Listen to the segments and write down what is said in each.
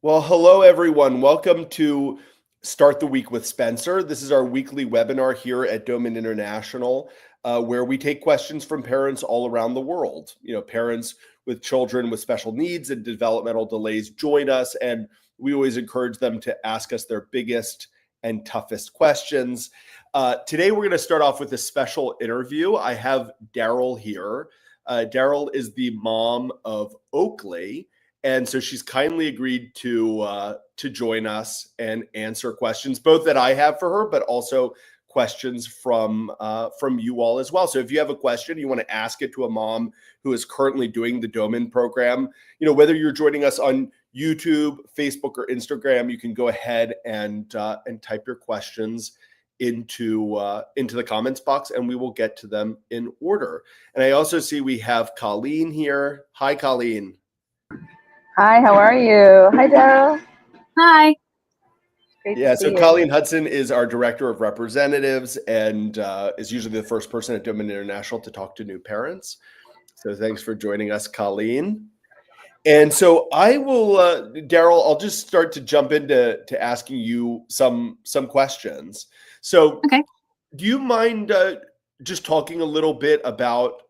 Well, hello everyone. Welcome to Start the Week with Spencer. This is our weekly webinar here at Doman International, where we take questions from parents all around the world. You know, parents with children with special needs and developmental delays join us, and we always encourage them to ask us their biggest and toughest questions. Today, we're going to start off with a special interview. I have Daryl here. Daryl is the mom of Oakley. And so she's kindly agreed to join us and answer questions, both that I have for her, but also questions from you all as well. So if you have a question, you want to ask it to a mom who is currently doing the Doman program, you know, whether you're joining us on YouTube, Facebook, or Instagram, you can go ahead and type your questions into the comments box, and we will get to them in order. And I also see we have Colleen here. Hi, Colleen. Hi, how are you? Hi, Daryl. Hi. Great Yeah, to see so you. Colleen Hudson is our Director of Representatives and is usually the first person at Doman International to talk to new parents. So thanks for joining us, Colleen. And so I will, Daryl, I'll just start to jump into asking you some questions. So Okay. do you mind just talking a little bit about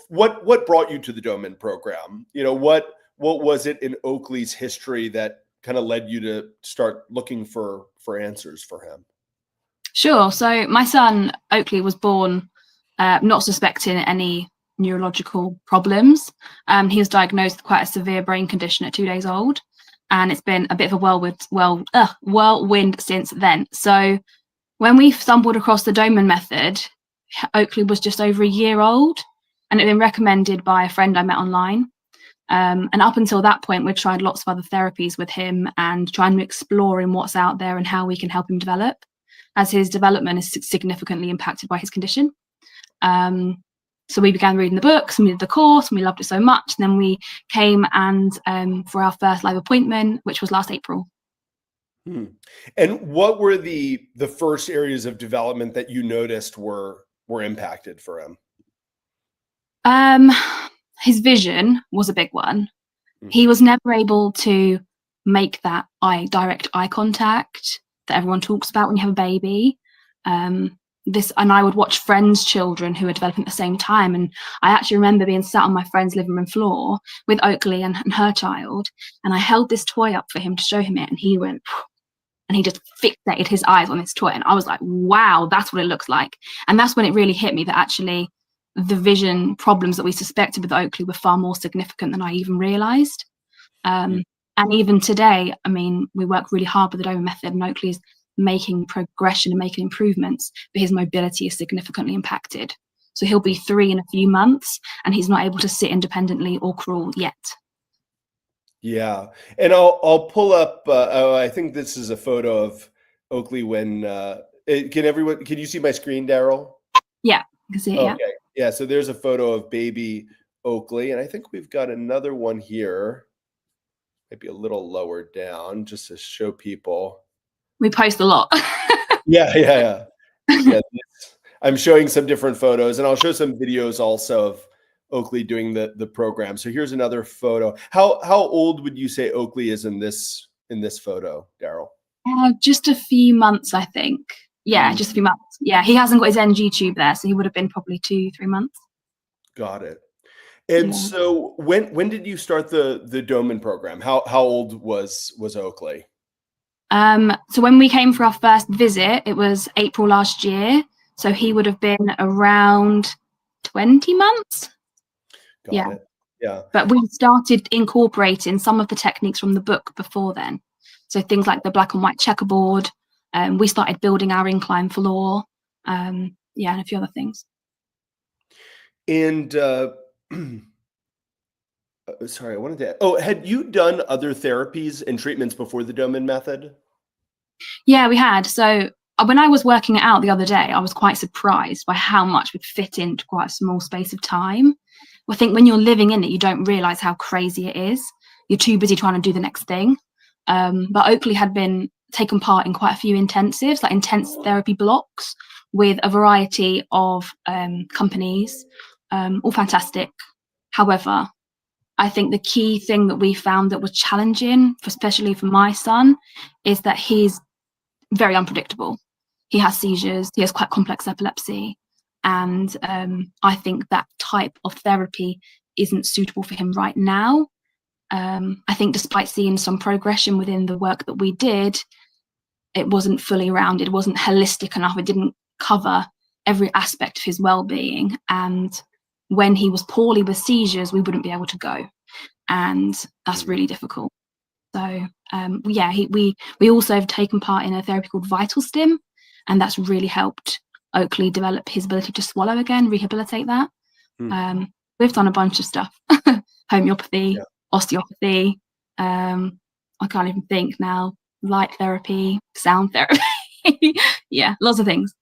what brought you to the Doman program? You know, what was it in Oakley's history that kind of led you to start looking for answers for him? Sure. So my son, Oakley, was born not suspecting any neurological problems. He was diagnosed with quite a severe brain condition at 2 days old. And it's been a bit of a whirlwind since then. So when we stumbled across the Doman Method, Oakley was just over a year old, and it had been recommended by a friend I met online. And up until that point, we'd tried lots of other therapies with him and trying to explore in what's out there and how we can help him develop, as his development is significantly impacted by his condition. So we began reading the books and we did the course and we loved it so much. And then we came and for our first live appointment, which was last April. And what were the first areas of development that you noticed were impacted for him? His vision was a big one. He was never able to make that direct eye contact that everyone talks about when you have a baby. And I would watch friends' children who were developing at the same time. And I actually remember being sat on my friend's living room floor with Oakley and her child. And I held this toy up for him to show him it. And he went, and he just fixated his eyes on this toy. And I was like, wow, that's what it looks like. And that's when it really hit me that actually the vision problems that we suspected with Oakley were far more significant than I even realized. And even today, I mean, we work really hard with the Doman Method, and Oakley's making progression and making improvements, but his mobility is significantly impacted. So he'll be 3 in a few months, and he's not able to sit independently or crawl yet. Yeah, and I'll pull up. I think this is a photo of Oakley when. Can you see my screen, Daryl? Yeah, I can see it. Okay. Yeah. So there's a photo of baby Oakley, and I think we've got another one here. Maybe a little lower down, just to show people. We post a lot. Yeah. I'm showing some different photos, and I'll show some videos also of Oakley doing the program. So here's another photo. How old would you say Oakley is in this photo, Daryl? Just a few months, I think. Yeah, just a few months. Yeah, he hasn't got his NG tube there, so he would have been probably 2-3 months. Got it. And so when did you start the Doman program? How old was Oakley? So when we came for our first visit, it was April last year. So he would have been around 20 months. Got it. Yeah. But we started incorporating some of the techniques from the book before then. So things like the black and white checkerboard. We started building our incline floor. And a few other things. And sorry, I wanted to. Had you done other therapies and treatments before the Doman Method? Yeah, we had. So when I was working it out the other day, I was quite surprised by how much would fit into quite a small space of time. I think when you're living in it, you don't realize how crazy it is. You're too busy trying to do the next thing. But Oakley had been taken part in quite a few intensives, like intense therapy blocks with a variety of companies, all fantastic. However, I think the key thing that we found that was challenging, especially for my son, is that he's very unpredictable. He has seizures, he has quite complex epilepsy. And I think that type of therapy isn't suitable for him right now. I think despite seeing some progression within the work that we did, it wasn't fully rounded, it wasn't holistic enough, it didn't cover every aspect of his well-being. And when he was poorly with seizures, we wouldn't be able to go. And that's really difficult. So yeah, we also have taken part in a therapy called Vital Stim, and that's really helped Oakley develop his ability to swallow again, rehabilitate that. We've done a bunch of stuff, homeopathy, osteopathy, I can't even think now, light therapy, sound therapy. Yeah, lots of things.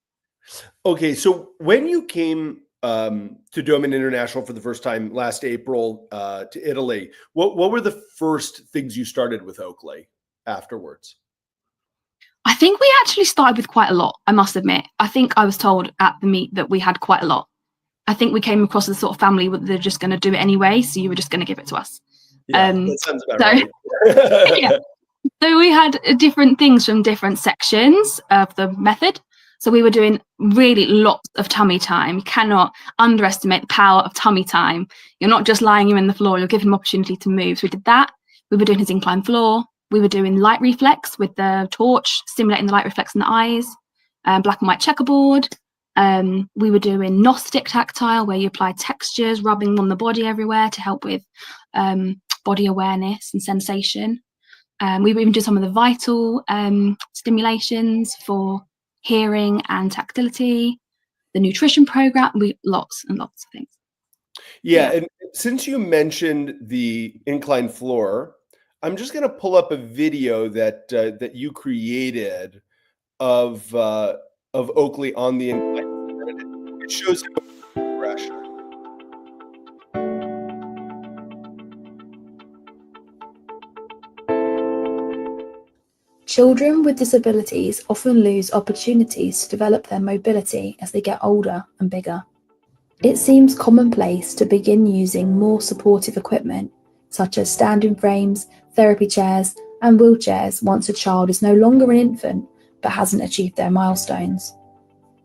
Okay, so when you came to Doman International for the first time last April to Italy, what were the first things you started with Oakley afterwards? I think we actually started with quite a lot, I must admit. I think I was told at the meet that we had quite a lot. I think we came across as the sort of family that they're just going to do it anyway, so you were just going to give it to us. Yeah, that sounds about right. Yeah. So we had different things from different sections of the method. So we were doing really lots of tummy time. You cannot underestimate the power of tummy time. You're not just lying him in the floor, you're giving him opportunity to move. So we did that. We were doing his incline floor. We were doing light reflex with the torch, stimulating the light reflex in the eyes, black and white checkerboard. We were doing Gnostic tactile, where you apply textures, rubbing on the body everywhere to help with body awareness and sensation. We even did some of the vital stimulations for hearing and tactility, the nutrition program, lots and lots of things. Yeah, and since you mentioned the incline floor, I'm just going to pull up a video that that you created of Oakley on the incline floor. It shows him progression. Children with disabilities often lose opportunities to develop their mobility as they get older and bigger. It seems commonplace to begin using more supportive equipment, such as standing frames, therapy chairs, and wheelchairs once a child is no longer an infant but hasn't achieved their milestones.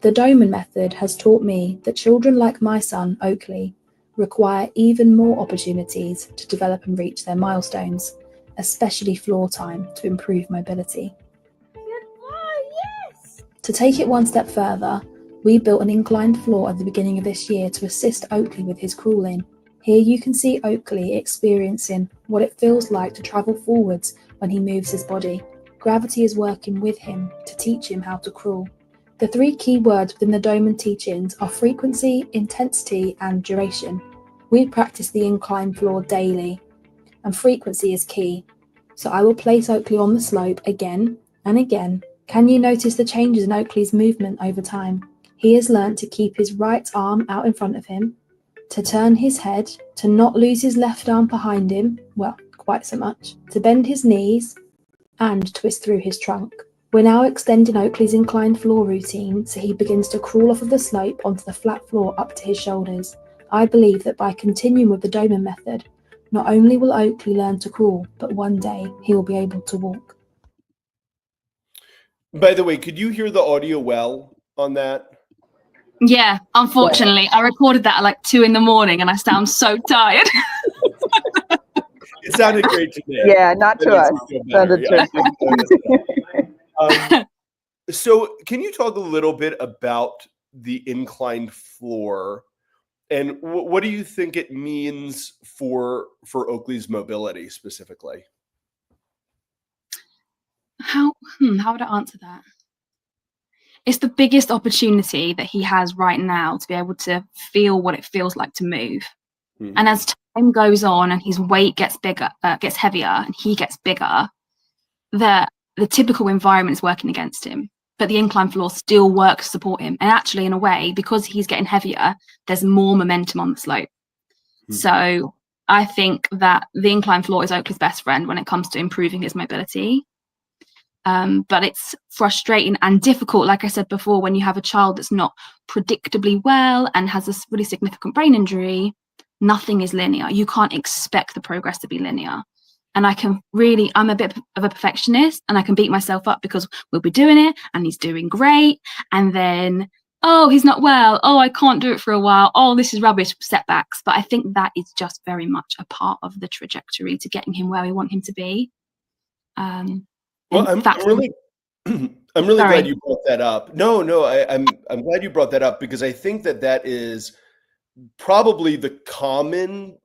The Doman Method has taught me that children like my son, Oakley, require even more opportunities to develop and reach their milestones, especially floor time, to improve mobility. Yes! To take it one step further, we built an inclined floor at the beginning of this year to assist Oakley with his crawling. Here you can see Oakley experiencing what it feels like to travel forwards when he moves his body. Gravity is working with him to teach him how to crawl. The 3 key words within the Doman teachings are frequency, intensity, and duration. We practice the incline floor daily, and frequency is key. So I will place Oakley on the slope again and again. Can you notice the changes in Oakley's movement over time? He has learnt to keep his right arm out in front of him, to turn his head, to not lose his left arm behind him, well, quite so much, to bend his knees and twist through his trunk. We're now extending Oakley's inclined floor routine so he begins to crawl off of the slope onto the flat floor up to his shoulders. I believe that by continuing with the Doman method, not only will Oakley learn to crawl, but one day he will be able to walk. By the way, could you hear the audio well on that? Yeah, unfortunately, I recorded that at like 2 a.m. and I sound so tired. It sounded great to me. Yeah, not to us. Sounded So can you talk a little bit about the inclined floor and what do you think it means for Oakley's mobility specifically? How would I answer that? It's the biggest opportunity that he has right now to be able to feel what it feels like to move. Mm-hmm. And as time goes on and his weight gets bigger, gets heavier, and he gets bigger, the typical environment is working against him. But the incline floor still works to support him. And actually, in a way, because he's getting heavier, there's more momentum on the slope. Mm-hmm. So I think that the incline floor is Oakley's best friend when it comes to improving his mobility. But it's frustrating and difficult, like I said before, when you have a child that's not predictably well and has a really significant brain injury. nothing is linear. You can't expect the progress to be linear. And I'm a bit of a perfectionist, and I can beat myself up because we'll be doing it and he's doing great. And then, oh, he's not well. Oh, I can't do it for a while. Oh, this is rubbish, setbacks. But I think that is just very much a part of the trajectory to getting him where we want him to be. Well, I'm really glad you brought that up. No, I'm glad you brought that up, because I think that is probably the common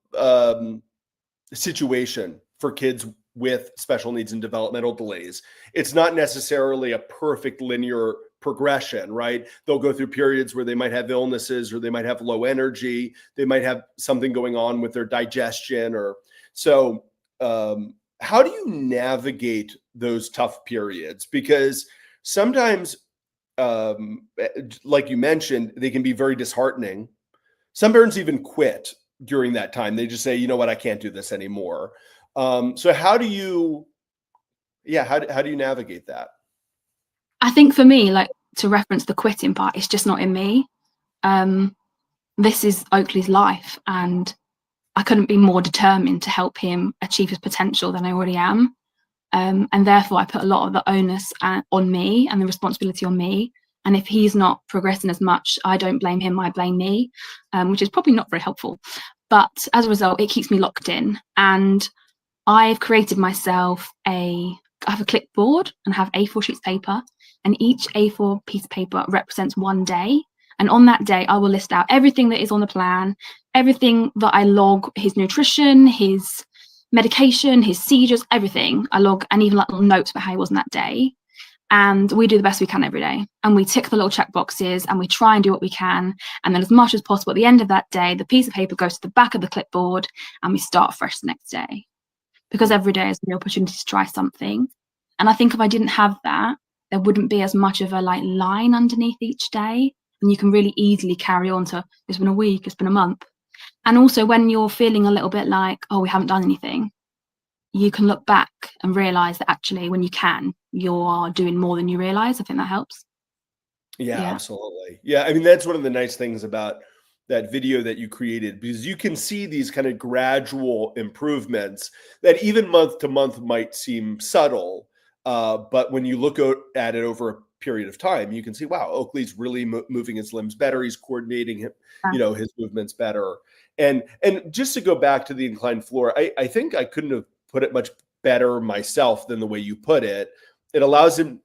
situation for kids with special needs and developmental delays. It's not necessarily a perfect linear progression, right? They'll go through periods where they might have illnesses, or they might have low energy. They might have something going on with their digestion, or so. How do you navigate those tough periods? Because sometimes, like you mentioned, they can be very disheartening. Some parents even quit during that time. They just say, you know what, I can't do this anymore. So how do you navigate that? I think for me, like, to reference the quitting part, it's just not in me. This is Oakley's life, and I couldn't be more determined to help him achieve his potential than I already am. And therefore, I put a lot of the onus on me and the responsibility on me. And if he's not progressing as much, I don't blame him, I blame me, which is probably not very helpful. But as a result, it keeps me locked in. And I've created myself I have a clipboard and have A4 sheets of paper, and each A4 piece of paper represents one day. And on that day, I will list out everything that is on the plan, everything that I log, his nutrition, his medication, his seizures, everything I log, and even little notes about how he was on that day. And we do the best we can every day. And we tick the little check boxes, and we try and do what we can. And then as much as possible at the end of that day, the piece of paper goes to the back of the clipboard, and we start fresh the next day. Because every day is the opportunity to try something. And I think if I didn't have that, there wouldn't be as much of a line underneath each day. And you can really easily carry on to, it's been a week, it's been a month. And also when you're feeling a little bit like, oh, we haven't done anything, you can look back and realize that actually when you are doing more than you realize. I think that helps. Yeah, absolutely. Yeah, I mean, that's one of the nice things about that video that you created, because you can see these kind of gradual improvements that even month to month might seem subtle. But when you look at it over a period of time, you can see, wow, Oakley's really moving his limbs better. He's coordinating his movements better. And just to go back to the inclined floor, I think I couldn't have put it much better myself than the way you put it. It allows him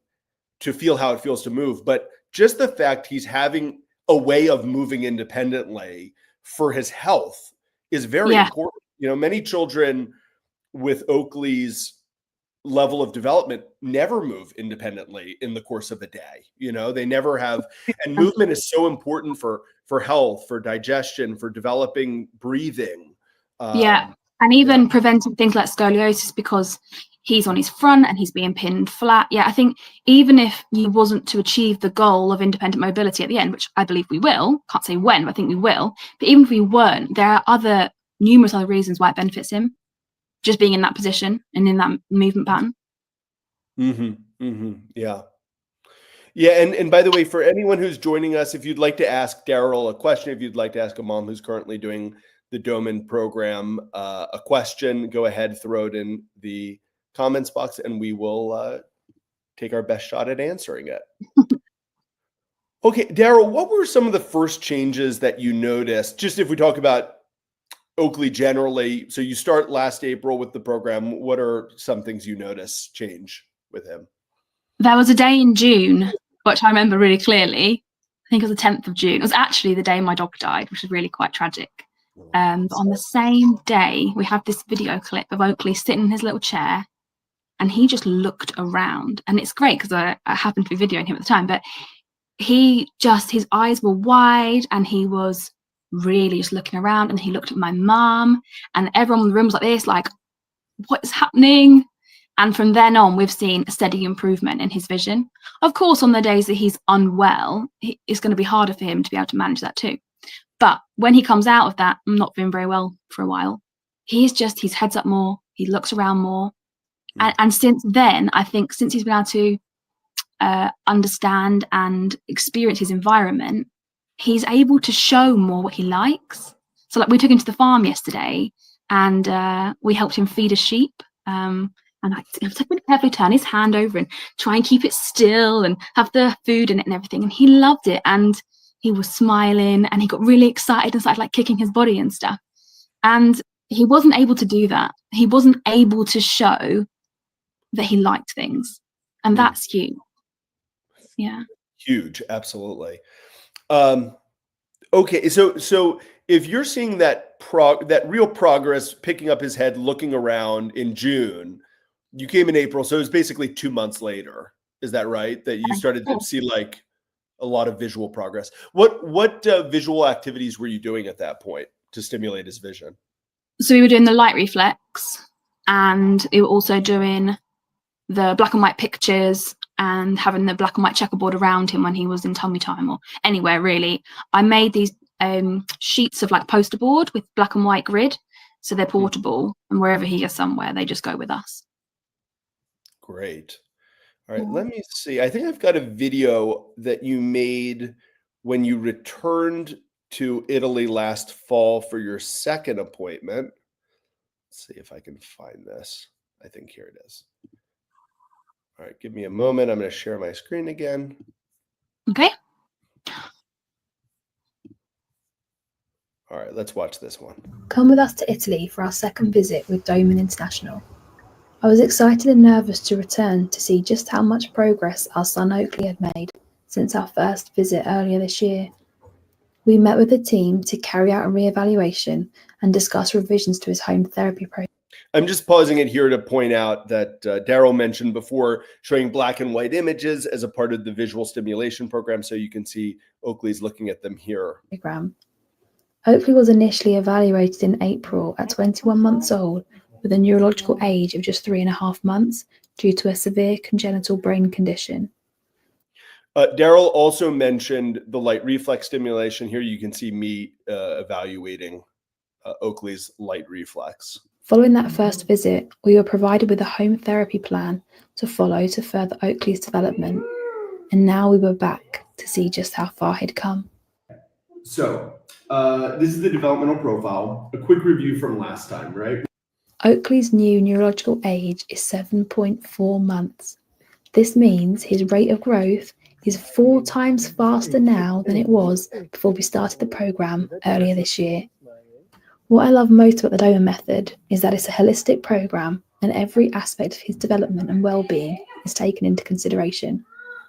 to feel how it feels to move. But just the fact he's having a way of moving independently for his health is very important. Many children with Oakley's level of development never move independently in the course of a day. They never have. And movement is so important for health, for digestion, for developing breathing. And even preventing things like scoliosis, because he's on his front and he's being pinned flat. I think even if you wasn't to achieve the goal of independent mobility at the end, which I believe we will, can't say when, but I think we will. But even if we weren't, there are numerous other reasons why it benefits him, just being in that position and in that movement pattern. Yeah. And by the way, for anyone who's joining us, if you'd like to ask Daryl a question, if you'd like to ask a mom who's currently doing the Doman program a question, go ahead, throw it in the comments box, and we will take our best shot at answering it. Okay, Daryl, what were some of the first changes that you noticed? Just if we talk about Oakley generally, so you start last April with the program. What are some things you notice change with him? There was a day in June, which I remember really clearly. I think it was the 10th of June. It was actually the day my dog died, which is really quite tragic. But on the same day, we have this video clip of Oakley sitting in his little chair, and he just looked around. And it's great because I happened to be videoing him at the time, but his eyes were wide, and he was really just looking around, and he looked at my mum, and everyone in the room was like this, like, what is happening? And from then on, we've seen a steady improvement in his vision. Of course, on the days that he's unwell, it's going to be harder for him to be able to manage that too. But when he comes out of that, I'm not feeling very well for a while, his head's up more, he looks around more. And since then, I think since he's been able to understand and experience his environment, he's able to show more what he likes. So like we took him to the farm yesterday, and we helped him feed a sheep. And I was like, really carefully turn his hand over and try and keep it still and have the food in it and everything. And he loved it. And he was smiling and he got really excited and started like kicking his body and stuff. And he wasn't able to do that. He wasn't able to show that he liked things. And that's huge. Yeah. Huge. Absolutely. Okay. So if you're seeing that real progress, picking up his head, looking around in June, you came in April. So it was basically 2 months later. Is that right? That you started to see like a lot of visual progress. What visual activities were you doing at that point to stimulate his vision? So we were doing the light reflex, and we were also doing the black and white pictures and having the black and white checkerboard around him when he was in tummy time or anywhere really. I made these sheets of like poster board with black and white grid, so they're portable, and wherever he is somewhere, they just go with us. Great. All right, let me see. I think I've got a video that you made when you returned to Italy last fall for your second appointment. Let's see if I can find this. I think here it is. All right, give me a moment. I'm going to share my screen again. Okay. All right, let's watch this one. Come with us to Italy for our second visit with Doman International. I was excited and nervous to return to see just how much progress our son Oakley had made since our first visit earlier this year. We met with the team to carry out a re-evaluation and discuss revisions to his home therapy program. I'm just pausing it here to point out that Daryl mentioned before showing black and white images as a part of the visual stimulation program, so you can see Oakley's looking at them here. Oakley was initially evaluated in April at 21 months old with a neurological age of just 3.5 months due to a severe congenital brain condition. Daryl also mentioned the light reflex stimulation. Here you can see me evaluating Oakley's light reflex. Following that first visit, we were provided with a home therapy plan to follow to further Oakley's development, and now we were back to see just how far he'd come. So this is the developmental profile. A quick review from last time, right? Oakley's new neurological age is 7.4 months. This means his rate of growth is 4 times faster now than it was before we started the program earlier this year. What I love most about the Doman Method is that it's a holistic program and every aspect of his development and well-being is taken into consideration,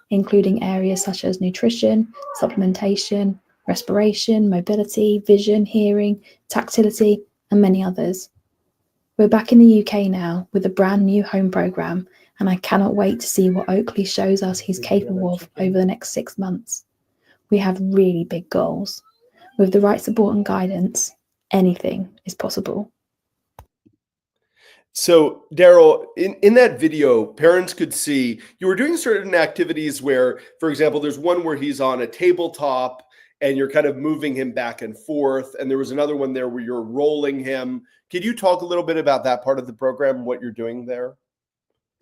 including areas such as nutrition, supplementation, respiration, mobility, vision, hearing, tactility, and many others. We're back in the UK now with a brand new home program, and I cannot wait to see what Oakley shows us he's capable of over the next 6 months. We have really big goals. With the right support and guidance, anything is possible. So, Daryl, in that video, parents could see you were doing certain activities where, for example, there's one where he's on a tabletop and you're kind of moving him back and forth. And there was another one there where you're rolling him. Could you talk a little bit about that part of the program, what you're doing there?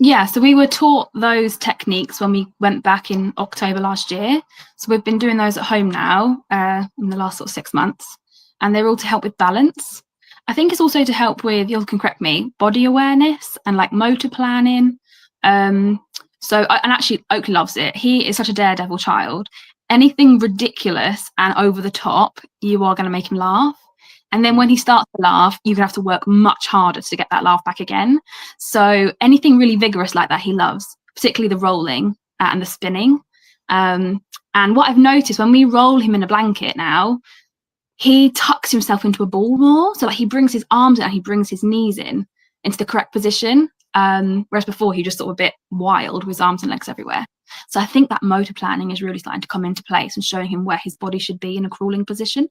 Yeah, so we were taught those techniques when we went back in October last year. So we've been doing those at home now in the last sort of 6 months. And they're all to help with balance. I think it's also to help with, you can correct me, body awareness and like motor planning. And actually Oakley loves it. He is such a daredevil child. Anything ridiculous and over the top, you are going to make him laugh. And then when he starts to laugh, you're going to have to work much harder to get that laugh back again. So anything really vigorous like that, he loves, particularly the rolling and the spinning. And what I've noticed when we roll him in a blanket now, he tucks himself into a ball more. So like he brings his arms in and he brings his knees in into the correct position. Whereas before he just sort of a bit wild with his arms and legs everywhere. So I think that motor planning is really starting to come into place and showing him where his body should be in a crawling position.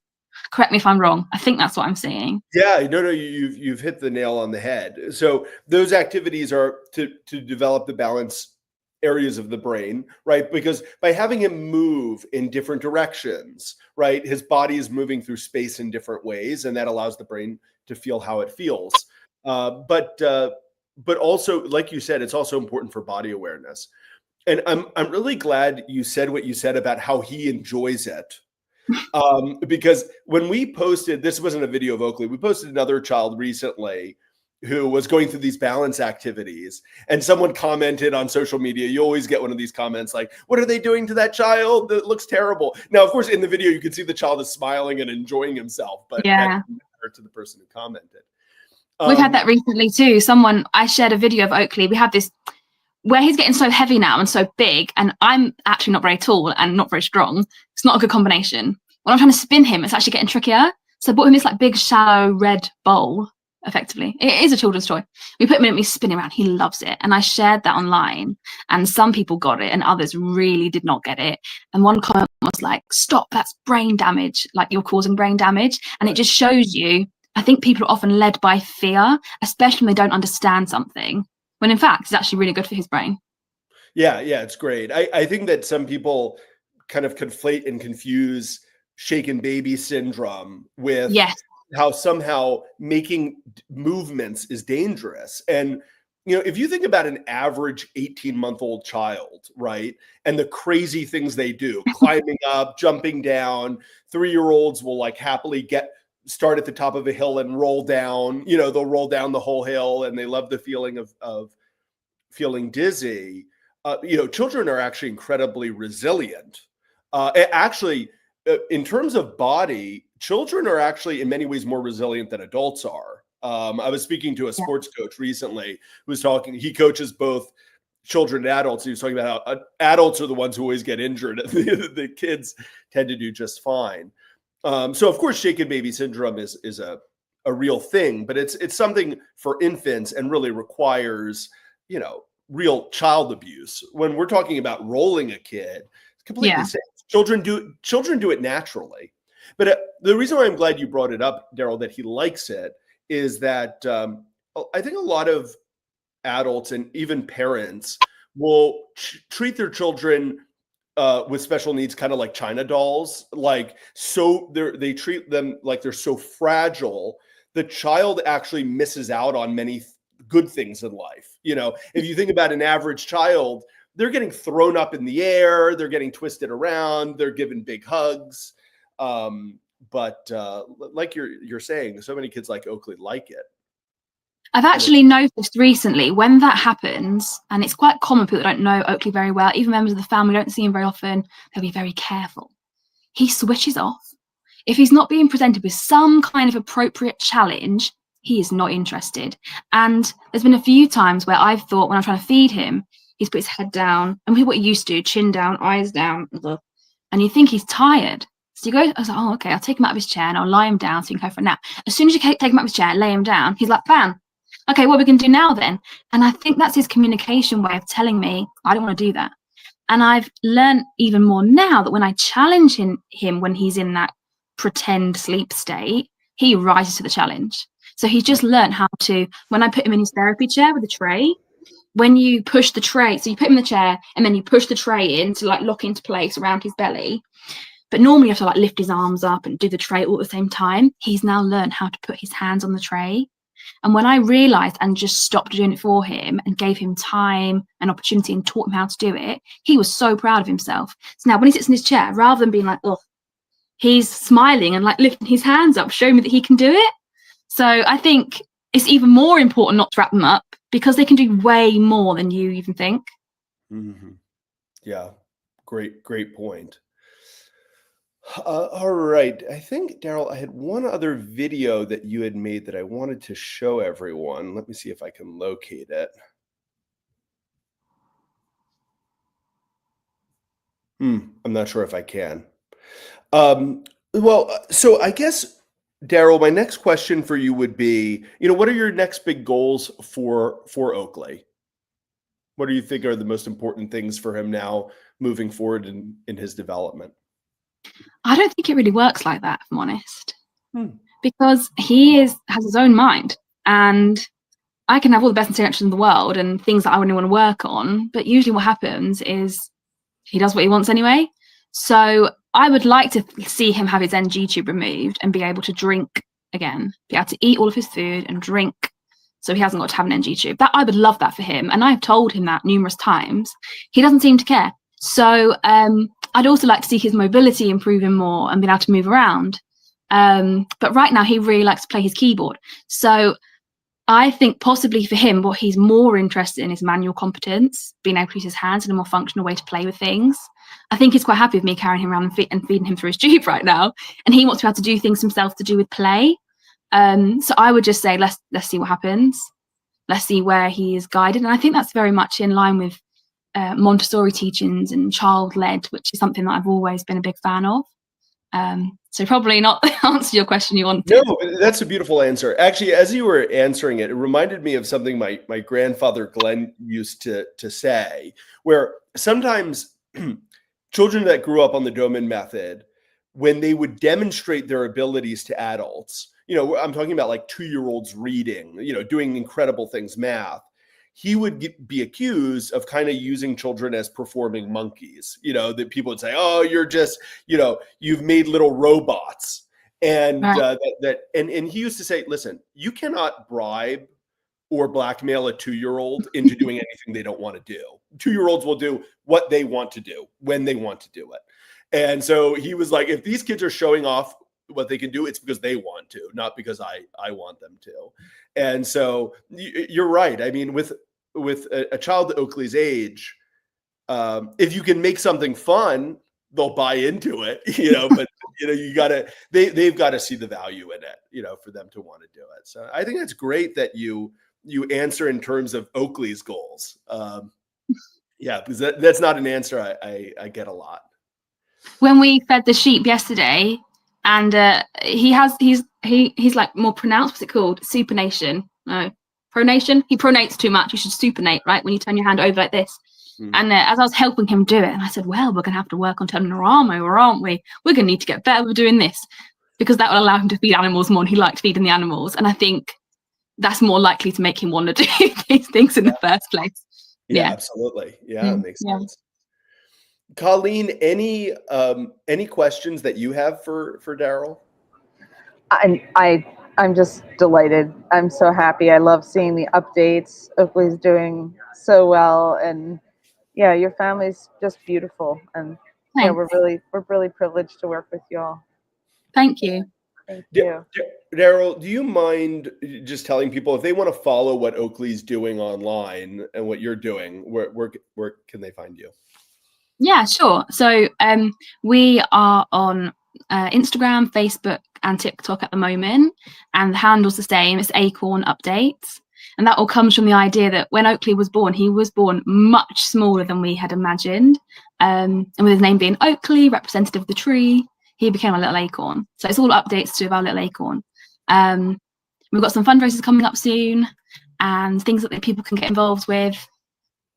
Correct me if I'm wrong. I think that's what I'm seeing. Yeah, no, you've hit the nail on the head. So those activities are to develop the balance areas of the brain, right? Because by having him move in different directions, right, his body is moving through space in different ways, and that allows the brain to feel how it feels. But also, like you said, it's also important for body awareness. And I'm really glad you said what you said about how he enjoys it. Because when we posted, this wasn't a video of Oakley, we posted another child recently who was going through these balance activities, and someone commented on social media. You always get one of these comments like, what are they doing to that child? That looks terrible. Now, of course, in the video, you can see the child is smiling and enjoying himself, but that doesn't matter to the person who commented. We've had that recently too. I shared a video of Oakley. We have this where he's getting so heavy now and so big, and I'm actually not very tall and not very strong. It's not a good combination. When I'm trying to spin him, it's actually getting trickier. So I bought him this like big, shallow red bowl, effectively. It is a children's toy. We put him in and we spin him around. He loves it. And I shared that online, and some people got it and others really did not get it. And one comment was like, stop, that's brain damage. Like, you're causing brain damage. And it just shows you, I think people are often led by fear, especially when they don't understand something, when in fact it's actually really good for his brain. Yeah, it's great. I think that some people kind of conflate and confuse shaken baby syndrome with how somehow making movements is dangerous. And, if you think about an average 18-month-old child, right, and the crazy things they do, climbing up, jumping down, 3-year-olds will like happily start at the top of a hill and roll down, they'll roll down the whole hill, and they love the feeling of feeling dizzy. Children are actually incredibly resilient. Actually, in terms of body, children are actually in many ways more resilient than adults are. I was speaking to a sports coach recently who was talking, he coaches both children and adults. He was talking about how adults are the ones who always get injured. The kids tend to do just fine. So of course, shaken baby syndrome is a real thing, but it's something for infants and really requires, real child abuse. When we're talking about rolling a kid, it's completely safe. Children do it naturally. But the reason why I'm glad you brought it up, Daryl, that he likes it is that I think a lot of adults and even parents will treat their children with special needs kind of like China dolls. They treat them like they're so fragile. The child actually misses out on many good things in life. If you think about an average child, they're getting thrown up in the air, they're getting twisted around, they're given big hugs. But like you're saying, so many kids like Oakley like it. I've actually noticed recently when that happens, and it's quite common, people that don't know Oakley very well, even members of the family don't see him very often, they'll be very careful. He switches off. If he's not being presented with some kind of appropriate challenge, he is not interested. And there's been a few times where I've thought, when I'm trying to feed him, he's put his head down, and what he used to do, chin down, eyes down, and you think he's tired. So you go, I was like, oh, okay, I'll take him out of his chair and I'll lie him down so he can go for a nap. As soon as you take him out of his chair, lay him down, he's like, bam. Okay, what are we going to do now then? And I think that's his communication way of telling me, I don't want to do that. And I've learned even more now that when I challenge him when he's in that pretend sleep state, he rises to the challenge. So he's just learned how to, when I put him in his therapy chair with a tray, when you push the tray, so you put him in the chair and then you push the tray in to like lock into place around his belly. But normally you have to like lift his arms up and do the tray all at the same time. He's now learned how to put his hands on the tray. And when I realized and just stopped doing it for him and gave him time and opportunity and taught him how to do it, he was so proud of himself. So now when he sits in his chair, rather than being like, oh, he's smiling and like lifting his hands up, showing me that he can do it. So I think it's even more important not to wrap them up because they can do way more than you even think. Mm-hmm. Yeah, great point. All right. I think, Daryl, I had one other video that you had made that I wanted to show everyone. Let me see if I can locate it. I'm not sure if I can. So I guess, Daryl, my next question for you would be, what are your next big goals for Oakley? What do you think are the most important things for him now moving forward in his development? I don't think it really works like that, if I'm honest, because he has his own mind, and I can have all the best intentions in the world and things that I really want to work on, but usually what happens is he does what he wants anyway. So I would like to see him have his NG tube removed and be able to drink again, be able to eat all of his food and drink, so he hasn't got to have an NG tube. That I would love that for him, and I've told him that numerous times. He doesn't seem to care. So I'd also like to see his mobility improving more and being able to move around. But right now he really likes to play his keyboard. So I think possibly for him, what he's more interested in is manual competence, being able to use his hands in a more functional way to play with things. I think he's quite happy with me carrying him around and feeding him through his tube right now. And he wants to be able to do things himself to do with play. So I would just say, let's see what happens. Let's see where he is guided. And I think that's very much in line with Montessori teachings and child-led, which is something that I've always been a big fan of. So probably not the answer to your question you wanted. No, that's a beautiful answer. Actually, as you were answering it, it reminded me of something my grandfather Glenn used to say, where sometimes children that grew up on the Doman Method, when they would demonstrate their abilities to adults, I'm talking about like 2-year-olds reading, doing incredible things, math, he would be accused of kind of using children as performing monkeys, that people would say, oh, you're just, you've made little robots. And right. And he used to say, listen, you cannot bribe or blackmail a 2-year-old into doing anything they don't want to do. 2-year-olds will do what they want to do when they want to do it. And so he was like, if these kids are showing off what they can do, it's because they want to, not because I want them to. And so you're right. I mean, with a child Oakley's age, if you can make something fun, they'll buy into it, but they've got to see the value in it, for them to want to do it. So I think that's great that you answer in terms of Oakley's goals. Because that's not an answer I get a lot. When we fed the sheep yesterday, and he's like more pronounced, what's it called? Supination. No, pronation. He pronates too much. You should supinate, right? When you turn your hand over like this. Mm. And as I was helping him do it, and I said, well, we're going to have to work on turning our arm over, aren't we? We're going to need to get better with doing this, because that will allow him to feed animals more, and he liked feeding the animals. And I think that's more likely to make him want to do these things in the first place. Yeah, absolutely. Yeah, it makes sense. Colleen, any questions that you have for Daryl? I'm just delighted. I'm so happy. I love seeing the updates. Oakley's doing so well, and yeah, your family's just beautiful. And we're really privileged to work with you all. Thank you. Thank you. Daryl, do you mind just telling people if they want to follow what Oakley's doing online and what you're doing, where can they find you? Yeah, sure. So we are on Instagram, Facebook, and TikTok at the moment, and the handle's the same. It's Acorn Updates, and that all comes from the idea that when Oakley was born, he was born much smaller than we had imagined, and with his name being Oakley, representative of the tree, he became a little acorn. So it's all updates to our little acorn. We've got some fundraisers coming up soon, and things that people can get involved with.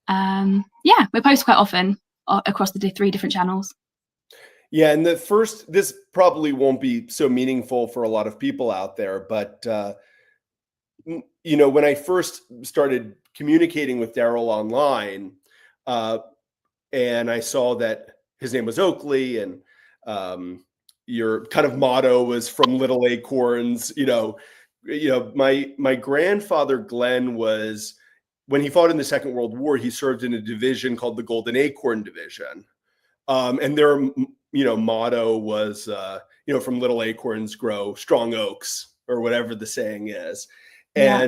We post quite often across the 3 different channels. Yeah, and this probably won't be so meaningful for a lot of people out there, but when I first started communicating with Daryl online, and I saw that his name was Oakley, and your kind of motto was from little acorns, my grandfather Glenn was, when he fought in the Second World War, he served in a division called the Golden Acorn Division. And their, motto was, from little acorns grow strong oaks, or whatever the saying is. Yeah.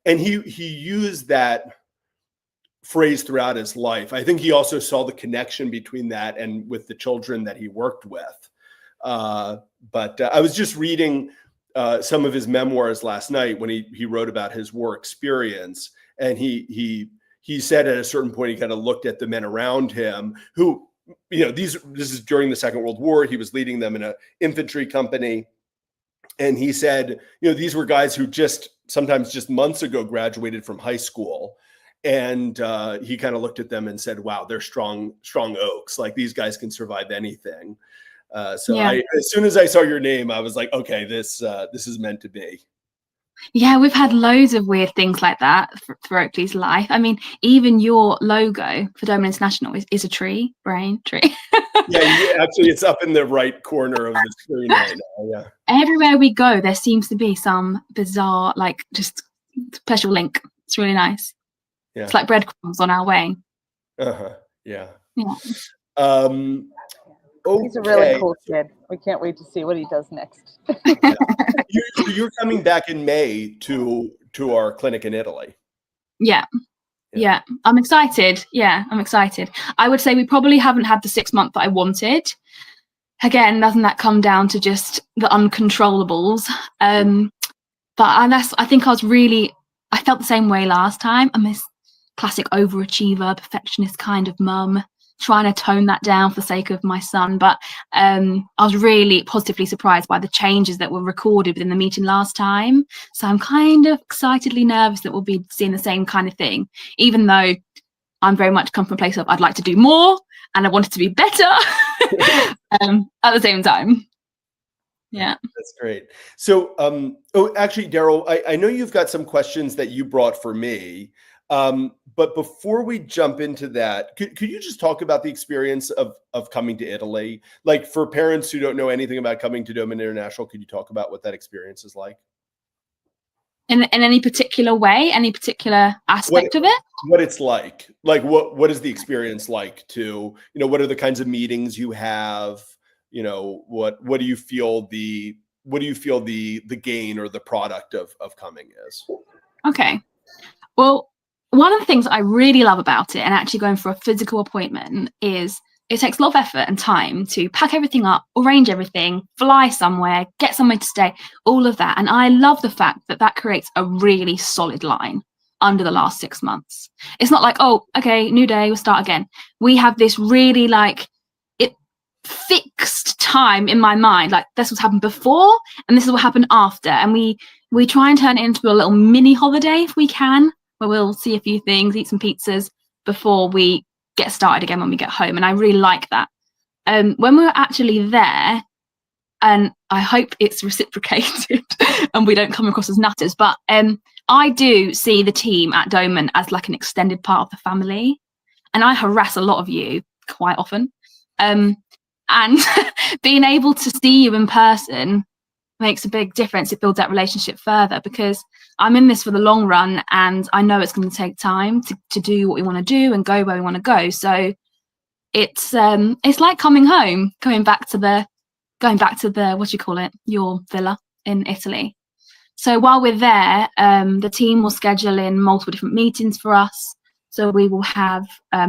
And he used that phrase throughout his life. I think he also saw the connection between that and with the children that he worked with. But I was just reading some of his memoirs last night when he wrote about his war experience. And he said at a certain point, he kind of looked at the men around him who, this is during the Second World War. He was leading them in an infantry company. And he said, these were guys who sometimes just months ago graduated from high school. And he kind of looked at them and said, wow, they're strong oaks. Like, these guys can survive anything. As soon as I saw your name, I was like, okay, this is meant to be. Yeah, we've had loads of weird things like that for Oakley's life. I mean, even your logo for Doman International is a tree. Yeah, actually, it's up in the right corner of the screen right now. Yeah. Everywhere we go, there seems to be some bizarre, just special link. It's really nice. Yeah. It's like breadcrumbs on our way. Yeah. Okay. He's a really cool kid. We can't wait to see what he does next. Yeah. You're coming back in May to our clinic in Italy. Yeah, I'm excited. I'm excited. I would say we probably haven't had the 6 months that I wanted. Again, doesn't that come down to just the uncontrollables? But I think I felt the same way last time. I'm this classic overachiever, perfectionist kind of mum, trying to tone that down for the sake of my son. But I was really positively surprised by the changes that were recorded within the meeting last time. So I'm kind of excitedly nervous that we'll be seeing the same kind of thing, even though I'm very much come from a place of I'd like to do more and I want it to be better at the same time. Yeah. That's great. So, actually, Daryl, I know you've got some questions that you brought for me. But before we jump into that, could you just talk about the experience of coming to Italy? Like, for parents who don't know anything about coming to Doman International, could you talk about what that experience is like? In any particular way, any particular aspect of it? What it's like what is the experience like to, what are the kinds of meetings you have? What do you feel the gain or the product of coming is? Okay. Well, one of the things I really love about it and actually going for a physical appointment is it takes a lot of effort and time to pack everything up, arrange everything, fly somewhere, get somewhere to stay, all of that. And I love the fact that that creates a really solid line under the last 6 months. It's not like, oh, okay, new day, we'll start again. We have this really fixed time in my mind, like this was happened before and this is what happened after. And we try and turn it into a little mini holiday if we can, where we'll see a few things, eat some pizzas before we get started again when we get home. And I really like that. When we were actually there, and I hope it's reciprocated and we don't come across as nutters, but I do see the team at Doman as like an extended part of the family. And I harass a lot of you quite often. And being able to see you in person makes a big difference. It builds that relationship further because I'm in this for the long run and I know it's going to take time to do what we want to do and go where we want to go. So it's like coming home, going back to the what do you call it, your villa in Italy. So while we're there, the team will schedule in multiple different meetings for us. So we will have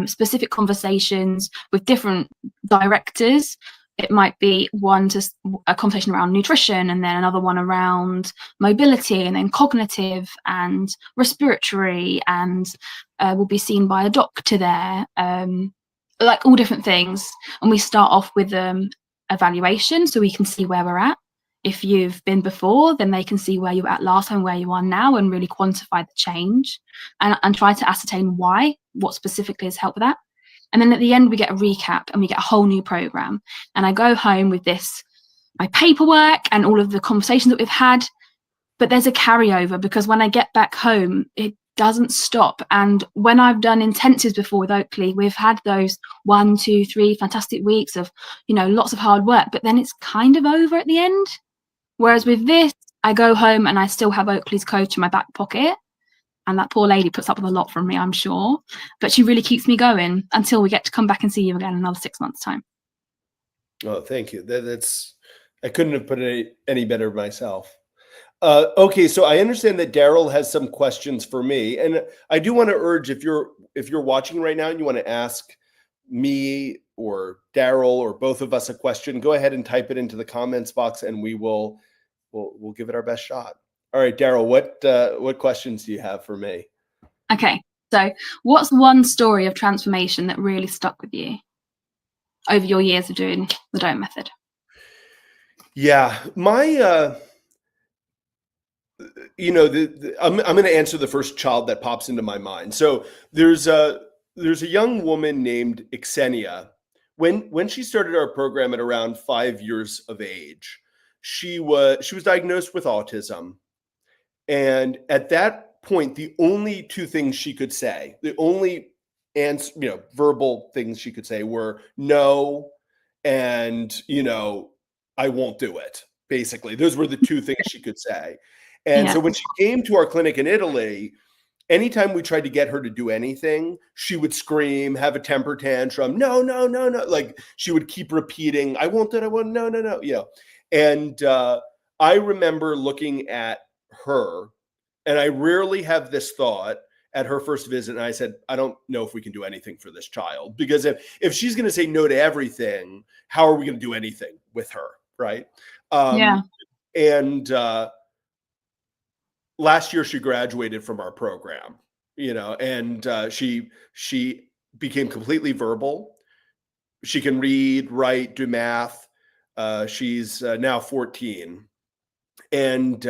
specific conversations with different directors. It might be a conversation around nutrition, and then another one around mobility, and then cognitive and respiratory, and we'll be seen by a doctor there, like all different things. And we start off with evaluation so we can see where we're at. If you've been before, then they can see where you were at last time, where you are now, and really quantify the change and try to ascertain what specifically has helped with that. And then at the end, we get a recap and we get a whole new program. And I go home with my paperwork and all of the conversations that we've had. But there's a carryover because when I get back home, it doesn't stop. And when I've done intensives before with Oakley, we've had those 1, 2, 3 fantastic weeks of, lots of hard work, but then it's kind of over at the end. Whereas with this, I go home and I still have Oakley's coach in my back pocket. And that poor lady puts up with a lot from me, I'm sure. But she really keeps me going until we get to come back and see you again in another 6 months' time. Oh, thank you. I couldn't have put it any better myself. Okay, so I understand that Daryl has some questions for me. And I do want to urge, if you're watching right now and you want to ask me or Daryl or both of us a question, go ahead and type it into the comments box and we'll give it our best shot. All right, Daryl, what questions do you have for me? Okay, so what's one story of transformation that really stuck with you over your years of doing the Doman Method? Yeah, my I'm going to answer the first child that pops into my mind. So there's a young woman named Xenia. When she started our program at around 5 years of age, she was diagnosed with autism. And at that point, the only two things she could say, the only verbal things she could say were no and, I won't do it. Basically, those were the two things she could say. And so when she came to our clinic in Italy, anytime we tried to get her to do anything, she would scream, have a temper tantrum. No, no, no, no. Like she would keep repeating, I won't do it. I won't. No, no, no. You know, and I remember looking at her, and I rarely have this thought at her first visit. And I said, I don't know if we can do anything for this child, because if she's going to say no to everything, how are we going to do anything with her? Right. And last year she graduated from our program, you know, and she became completely verbal. She can read, write, do math. She's now 14, and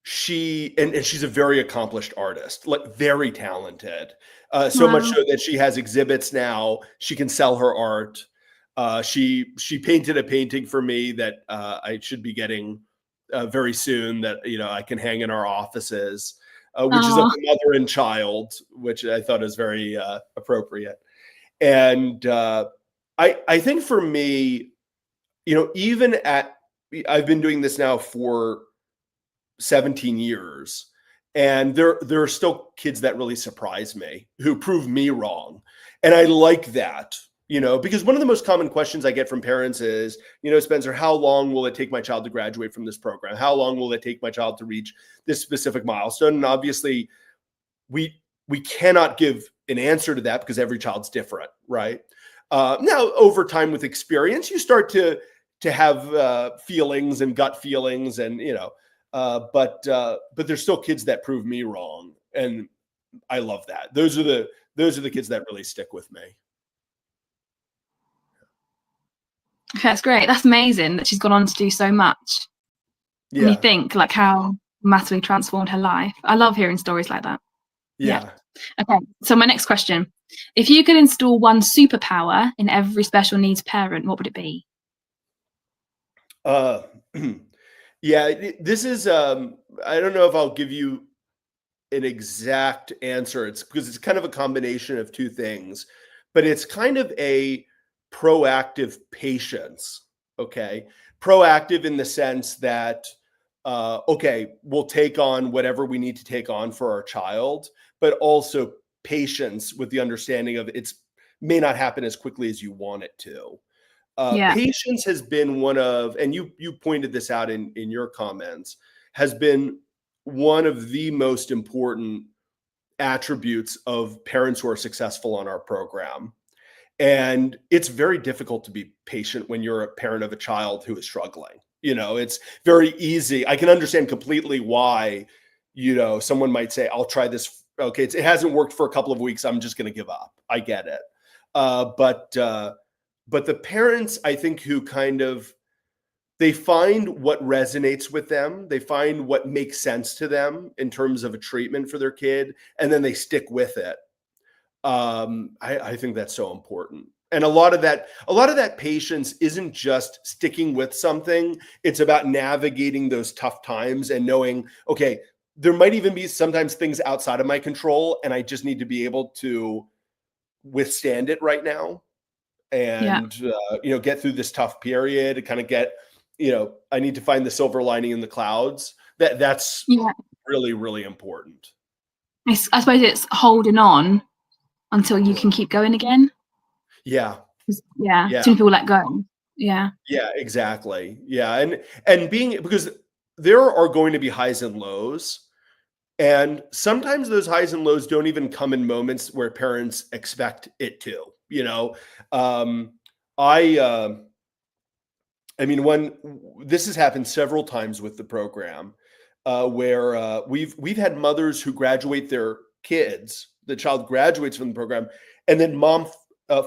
she's a very accomplished artist, like very talented. So much so that she has exhibits now. She can sell her art. She painted a painting for me that I should be getting very soon, that, you know, I can hang in our offices, which is of the mother and child, which I thought is very appropriate. And I think for me, you know, I've been doing this now for 17 years, and there are still kids that really surprise me, who prove me wrong. And I like that, you know, because one of the most common questions I get from parents is, you know, Spencer, how long will it take my child to graduate from this program? How long will it take my child to reach this specific milestone? And obviously we cannot give an answer to that, because every child's different, right? Now, over time with experience, you start to have feelings and gut feelings, and, you know, but there's still kids that prove me wrong. And I love that. Those are the kids that really stick with me. That's great. That's amazing that she's gone on to do so much. Yeah. And you think like how massively transformed her life. I love hearing stories like that. Yeah. Okay. So my next question, if you could install one superpower in every special needs parent, what would it be? Yeah, this is, I don't know if I'll give you an exact answer. It's because it's kind of a combination of two things, but it's kind of a proactive patience. Okay. Proactive in the sense that, okay, we'll take on whatever we need to take on for our child, but also patience with the understanding of it may not happen as quickly as you want it to. Patience has been one of, and you pointed this out in your comments, has been one of the most important attributes of parents who are successful on our program. And it's very difficult to be patient when you're a parent of a child who is struggling. You know, it's very easy. I can understand completely why, you know, someone might say, I'll try this. Okay, it hasn't worked for a couple of weeks, I'm just going to give up. I get it. But the parents, I think, who kind of, they find what resonates with them, they find what makes sense to them in terms of a treatment for their kid, and then they stick with it. I think that's so important. And a lot of that patience isn't just sticking with something. It's about navigating those tough times and knowing, okay, there might even be sometimes things outside of my control, and I just need to be able to withstand it right now. And, you know, get through this tough period, kind of get, you know, I need to find the silver lining in the clouds. That's really, really important. I suppose it's holding on until you can keep going again. Yeah. Too many people let go. Yeah, exactly. Yeah. And because there are going to be highs and lows. And sometimes those highs and lows don't even come in moments where parents expect it to. You know, I mean, when this has happened several times with the program, where we've had mothers who graduate their kids, the child graduates from the program, and then mom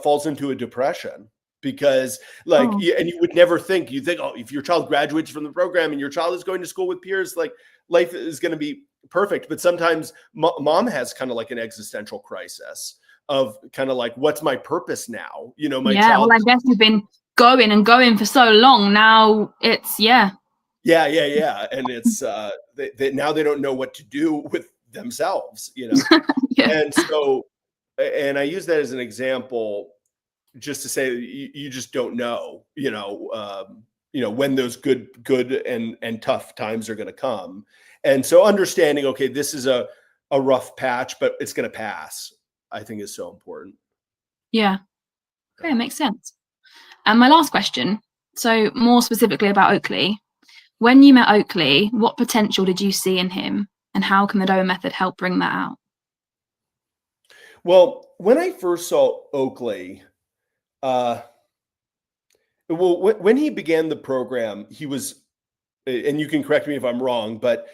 falls into a depression because, like, and you would never think, you think, oh, if your child graduates from the program and your child is going to school with peers, like life is going to be perfect. But sometimes mom has kind of like an existential crisis of kind of like, what's my purpose now? You know, my child. Well, I guess you've been going and going for so long. Now it's Yeah. And it's they now they don't know what to do with themselves, you know. And so, and I use that as an example just to say you just don't know, you know, when those good and tough times are going to come. And so understanding, okay, this is a a rough patch, but it's going to pass, I think is so important. Yeah. Okay, makes sense. And my last question, so more specifically about Oakley. When you met Oakley, what potential did you see in him, and how can the Doman Method help bring that out? Well, when I first saw Oakley, when he began the program, he was, and you can correct me if I'm wrong, but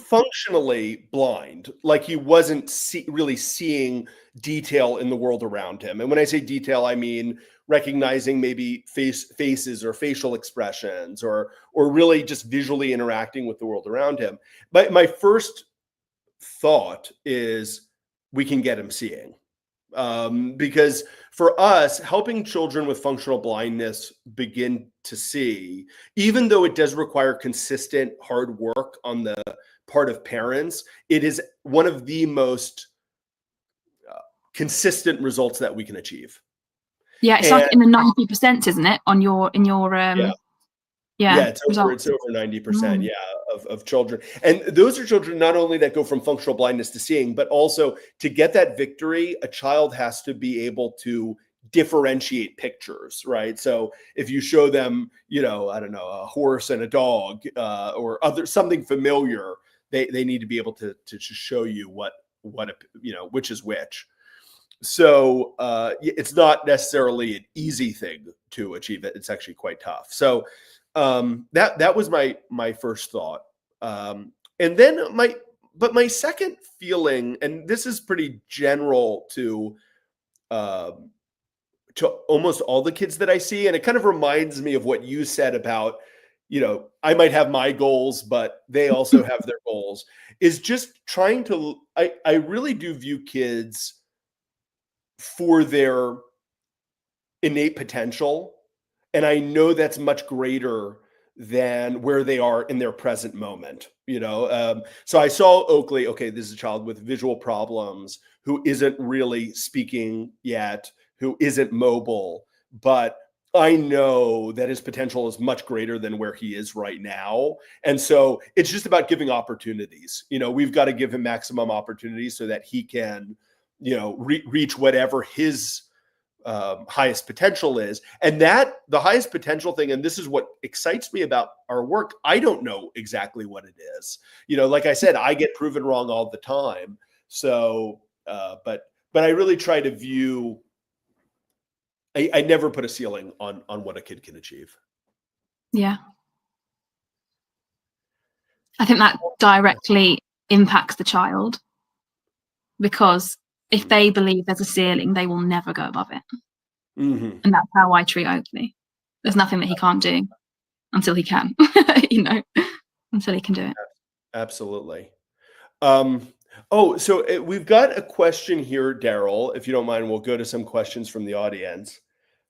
functionally blind, like he wasn't really seeing detail in the world around him. And when I say detail, I mean recognizing maybe faces or facial expressions, or really just visually interacting with the world around him. But my first thought is we can get him seeing. Because for us, helping children with functional blindness begin to see, even though it does require consistent hard work on the part of parents, it is one of the most consistent results that we can achieve. Yeah, it's like in the 90%, isn't it? On your it's over 90%, of children. And those are children not only that go from functional blindness to seeing, but also to get that victory, a child has to be able to differentiate pictures, right? So if you show them, I don't know, a horse and a dog, or something familiar, they need to be able to show you which is which. So it's not necessarily an easy thing to achieve it. It's actually quite tough. So that was my first thought. And then my second feeling, and this is pretty general to almost all the kids that I see, and it kind of reminds me of what you said about, I might have my goals, but they also have their goals, is just trying to, I really do view kids for their innate potential. And I know that's much greater than where they are in their present moment, So I saw Oakley, okay, this is a child with visual problems who isn't really speaking yet, who isn't mobile, but I know that his potential is much greater than where he is right now. And so it's just about giving opportunities. We've got to give him maximum opportunities so that he can, reach whatever his highest potential is. And that the highest potential thing, and this is what excites me about our work, I don't know exactly what it is. Like I said, I get proven wrong all the time. So, but I really try to view, I never put a ceiling on what a kid can achieve. Yeah. I think that directly impacts the child, because if they believe there's a ceiling, they will never go above it. Mm-hmm. And that's how I treat Oakley. There's nothing that he can't do until he can, until he can do it. Absolutely. So we've got a question here, Daryl. If you don't mind, we'll go to some questions from the audience.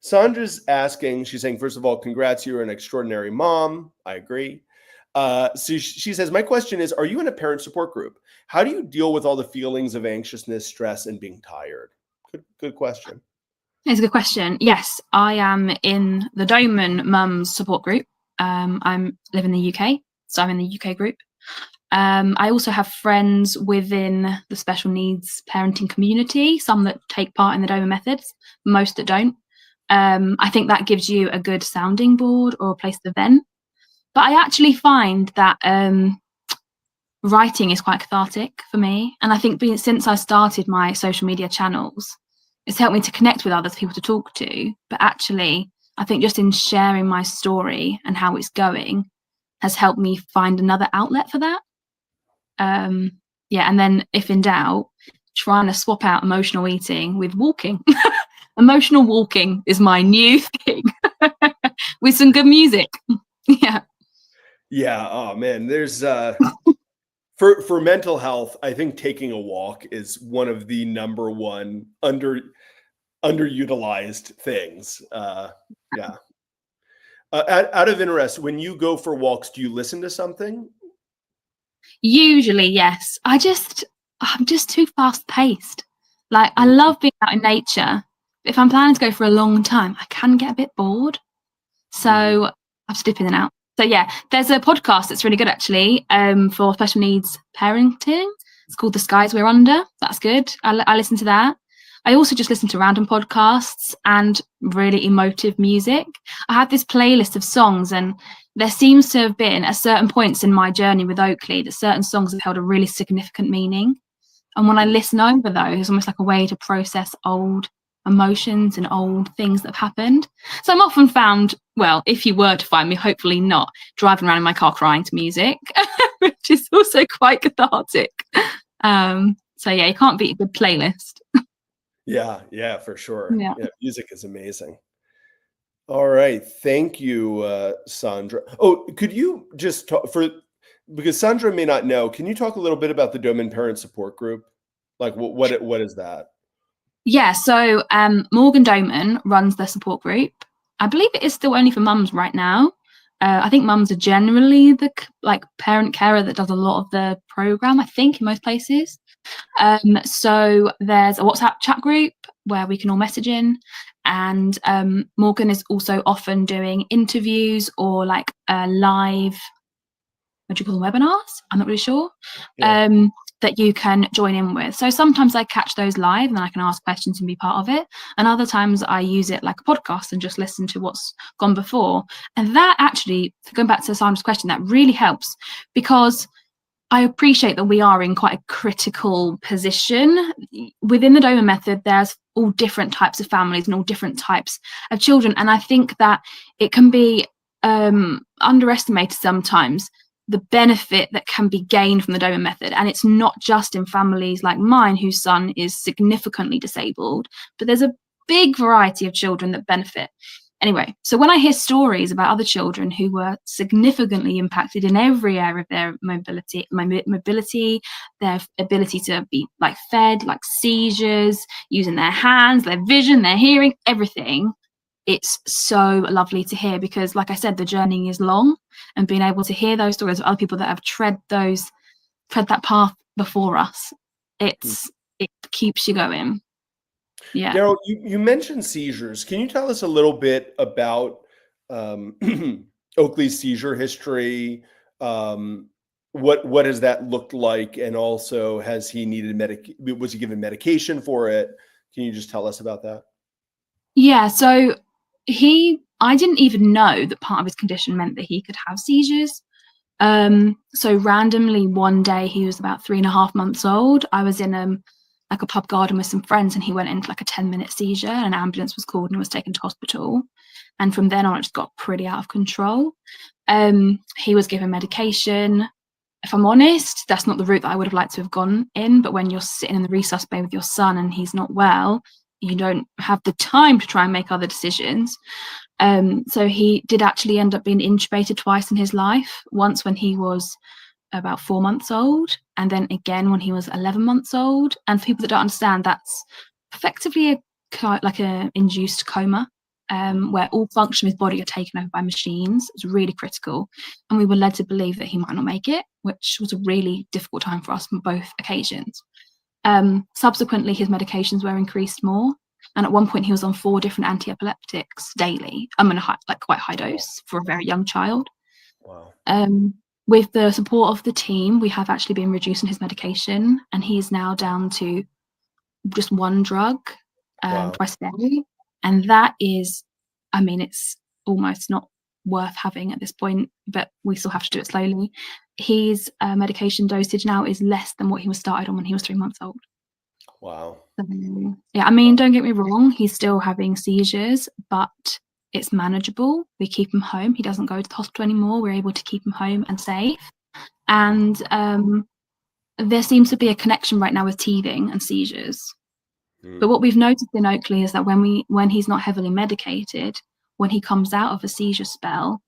Sandra's asking, she's saying, first of all, congrats, you're an extraordinary mom. I agree. So she says, my question is, are you in a parent support group? How do you deal with all the feelings of anxiousness, stress, and being tired? Good question. It's a good question. Yes, I am in the Doman Mom support group. I live in the UK, so I'm in the UK group. I also have friends within the special needs parenting community, some that take part in the Doman methods, most that don't. I think that gives you a good sounding board or a place to vent. But I actually find that writing is quite cathartic for me. And I think since I started my social media channels, it's helped me to connect with other people to talk to. But actually, I think just in sharing my story and how it's going has helped me find another outlet for that. And then if in doubt, trying to swap out emotional eating with walking. Emotional walking is my new thing with some good music. Yeah. Oh man, there's for mental health, I think taking a walk is one of the number one underutilized things. Out of interest, when you go for walks, do you listen to something? Usually, yes. I'm just too fast paced. Like, I love being out in nature. If I'm planning to go for a long time, I can get a bit bored. So I have to dip in and out. So yeah, there's a podcast that's really good actually, for special needs parenting. It's called The Skies We're Under. That's good. I listen to that. I also just listen to random podcasts and really emotive music. I have this playlist of songs, and there seems to have been at certain points in my journey with Oakley that certain songs have held a really significant meaning. And when I listen over those, it's almost like a way to process old emotions and old things that have happened. So I'm often found, well, if you were to find me, hopefully not, driving around in my car crying to music, which is also quite cathartic. So yeah, you can't beat a good playlist. Yeah, for sure. Yeah. Music is amazing. All right. Thank you, Sandra. Oh, could you just talk because Sandra may not know, can you talk a little bit about the Doman Parent Support Group? Like what is that? Yeah, so Morgan Doman runs the support group. I believe it is still only for mums right now. I think mums are generally the parent carer that does a lot of the program, I think, in most places. So there's a WhatsApp chat group where we can all message in, and Morgan is also often doing interviews or like live, what do you call them, webinars? I'm not really sure. Yeah. That you can join in with. So sometimes I catch those live and I can ask questions and be part of it. And other times I use it like a podcast and just listen to what's gone before. And that actually, going back to Sandra's question, that really helps, because I appreciate that we are in quite a critical position. Within the Doman Method, there's all different types of families and all different types of children. And I think that it can be underestimated sometimes, the benefit that can be gained from the Doman Method. And it's not just in families like mine whose son is significantly disabled, but there's a big variety of children that benefit. Anyway, so when I hear stories about other children who were significantly impacted in every area of their mobility, their ability to be like fed, like seizures, using their hands, their vision, their hearing, everything, it's so lovely to hear, because like I said, the journey is long, and being able to hear those stories of other people that have tread that path before us, it keeps you going. Yeah. Daryl, you mentioned seizures. Can you tell us a little bit about Oakley's seizure history? What has that looked like? And also, has he needed was he given medication for it? Can you just tell us about that? Yeah, so I didn't even know that part of his condition meant that he could have seizures. So randomly one day, he was about 3.5 months old. I was in like a pub garden with some friends, and he went into like a 10-minute seizure, and an ambulance was called and was taken to hospital. And from then on, it just got pretty out of control. He was given medication. If I'm honest, that's not the route that I would have liked to have gone in. But when you're sitting in the resus bay with your son and he's not well, you don't have the time to try and make other decisions. So he did actually end up being intubated twice in his life. Once when he was about 4 months old, and then again when he was 11 months old. And for people that don't understand, that's effectively like an induced coma, where all function of his body are taken over by machines. It's really critical, and we were led to believe that he might not make it, which was a really difficult time for us on both occasions. Subsequently, his medications were increased more, and at one point he was on 4 different anti-epileptics daily. I'm in quite high dose for a very young child. Wow. With the support of the team, we have actually been reducing his medication, and he is now down to just 1 drug twice a day. And that is, I mean, it's almost not worth having at this point, but we still have to do it slowly. His medication dosage now is less than what he was started on when he was 3 months old. Wow. Yeah, I mean, don't get me wrong, he's still having seizures, but it's manageable. We keep him home. He doesn't go to the hospital anymore. We're able to keep him home and safe. And there seems to be a connection right now with teething and seizures. But what we've noticed in Oakley is that when he's not heavily medicated, when he comes out of a seizure spell,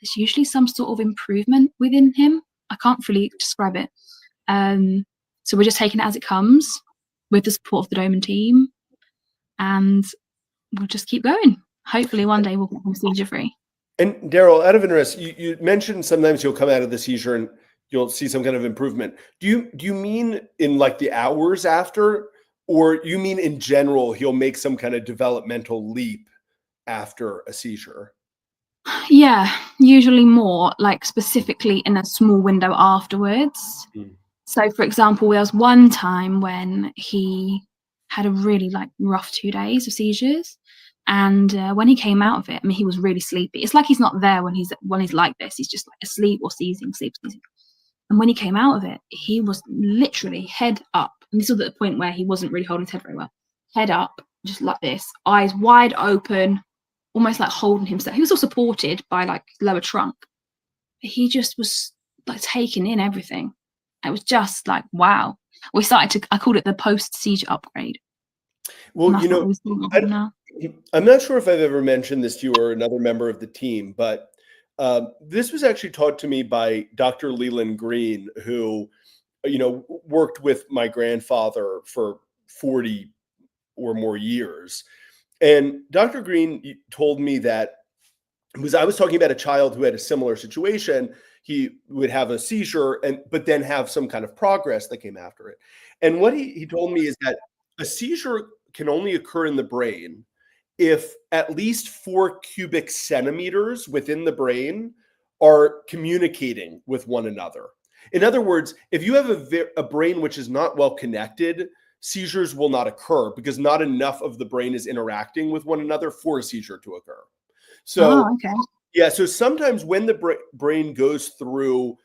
there's usually some sort of improvement within him. I can't really describe it. So we're just taking it as it comes with the support of the Doman team, and we'll just keep going. Hopefully one day we'll get him seizure free. And Daryl, out of interest, you mentioned sometimes you'll come out of the seizure and you'll see some kind of improvement. Do you mean in like the hours after, or you mean in general he'll make some kind of developmental leap after a seizure? Yeah, usually more like specifically in a small window afterwards. So, for example, there was one time when he had a really rough 2 days of seizures, and when he came out of it, I mean, he was really sleepy. It's like he's not there when he's like this. He's just asleep or seizing, sleep. And when he came out of it, he was literally head up. And this was at the point where he wasn't really holding his head very well. Head up, just like this, eyes wide open, almost like holding himself. He was all supported by lower trunk. But he just was taking in everything. It was just wow. I called it the post-seizure upgrade. Well, I'm not sure if I've ever mentioned this to you or another member of the team, but this was actually taught to me by Dr. Leland Green, who, worked with my grandfather for 40 or more years. And Dr. Green told me that I was talking about a child who had a similar situation. He would have a seizure but then have some kind of progress that came after it. And what he told me is that a seizure can only occur in the brain if at least 4 cubic centimeters within the brain are communicating with one another. In other words, if you have a brain which is not well connected, seizures will not occur because not enough of the brain is interacting with one another for a seizure to occur. So, yeah, so sometimes when the brain goes through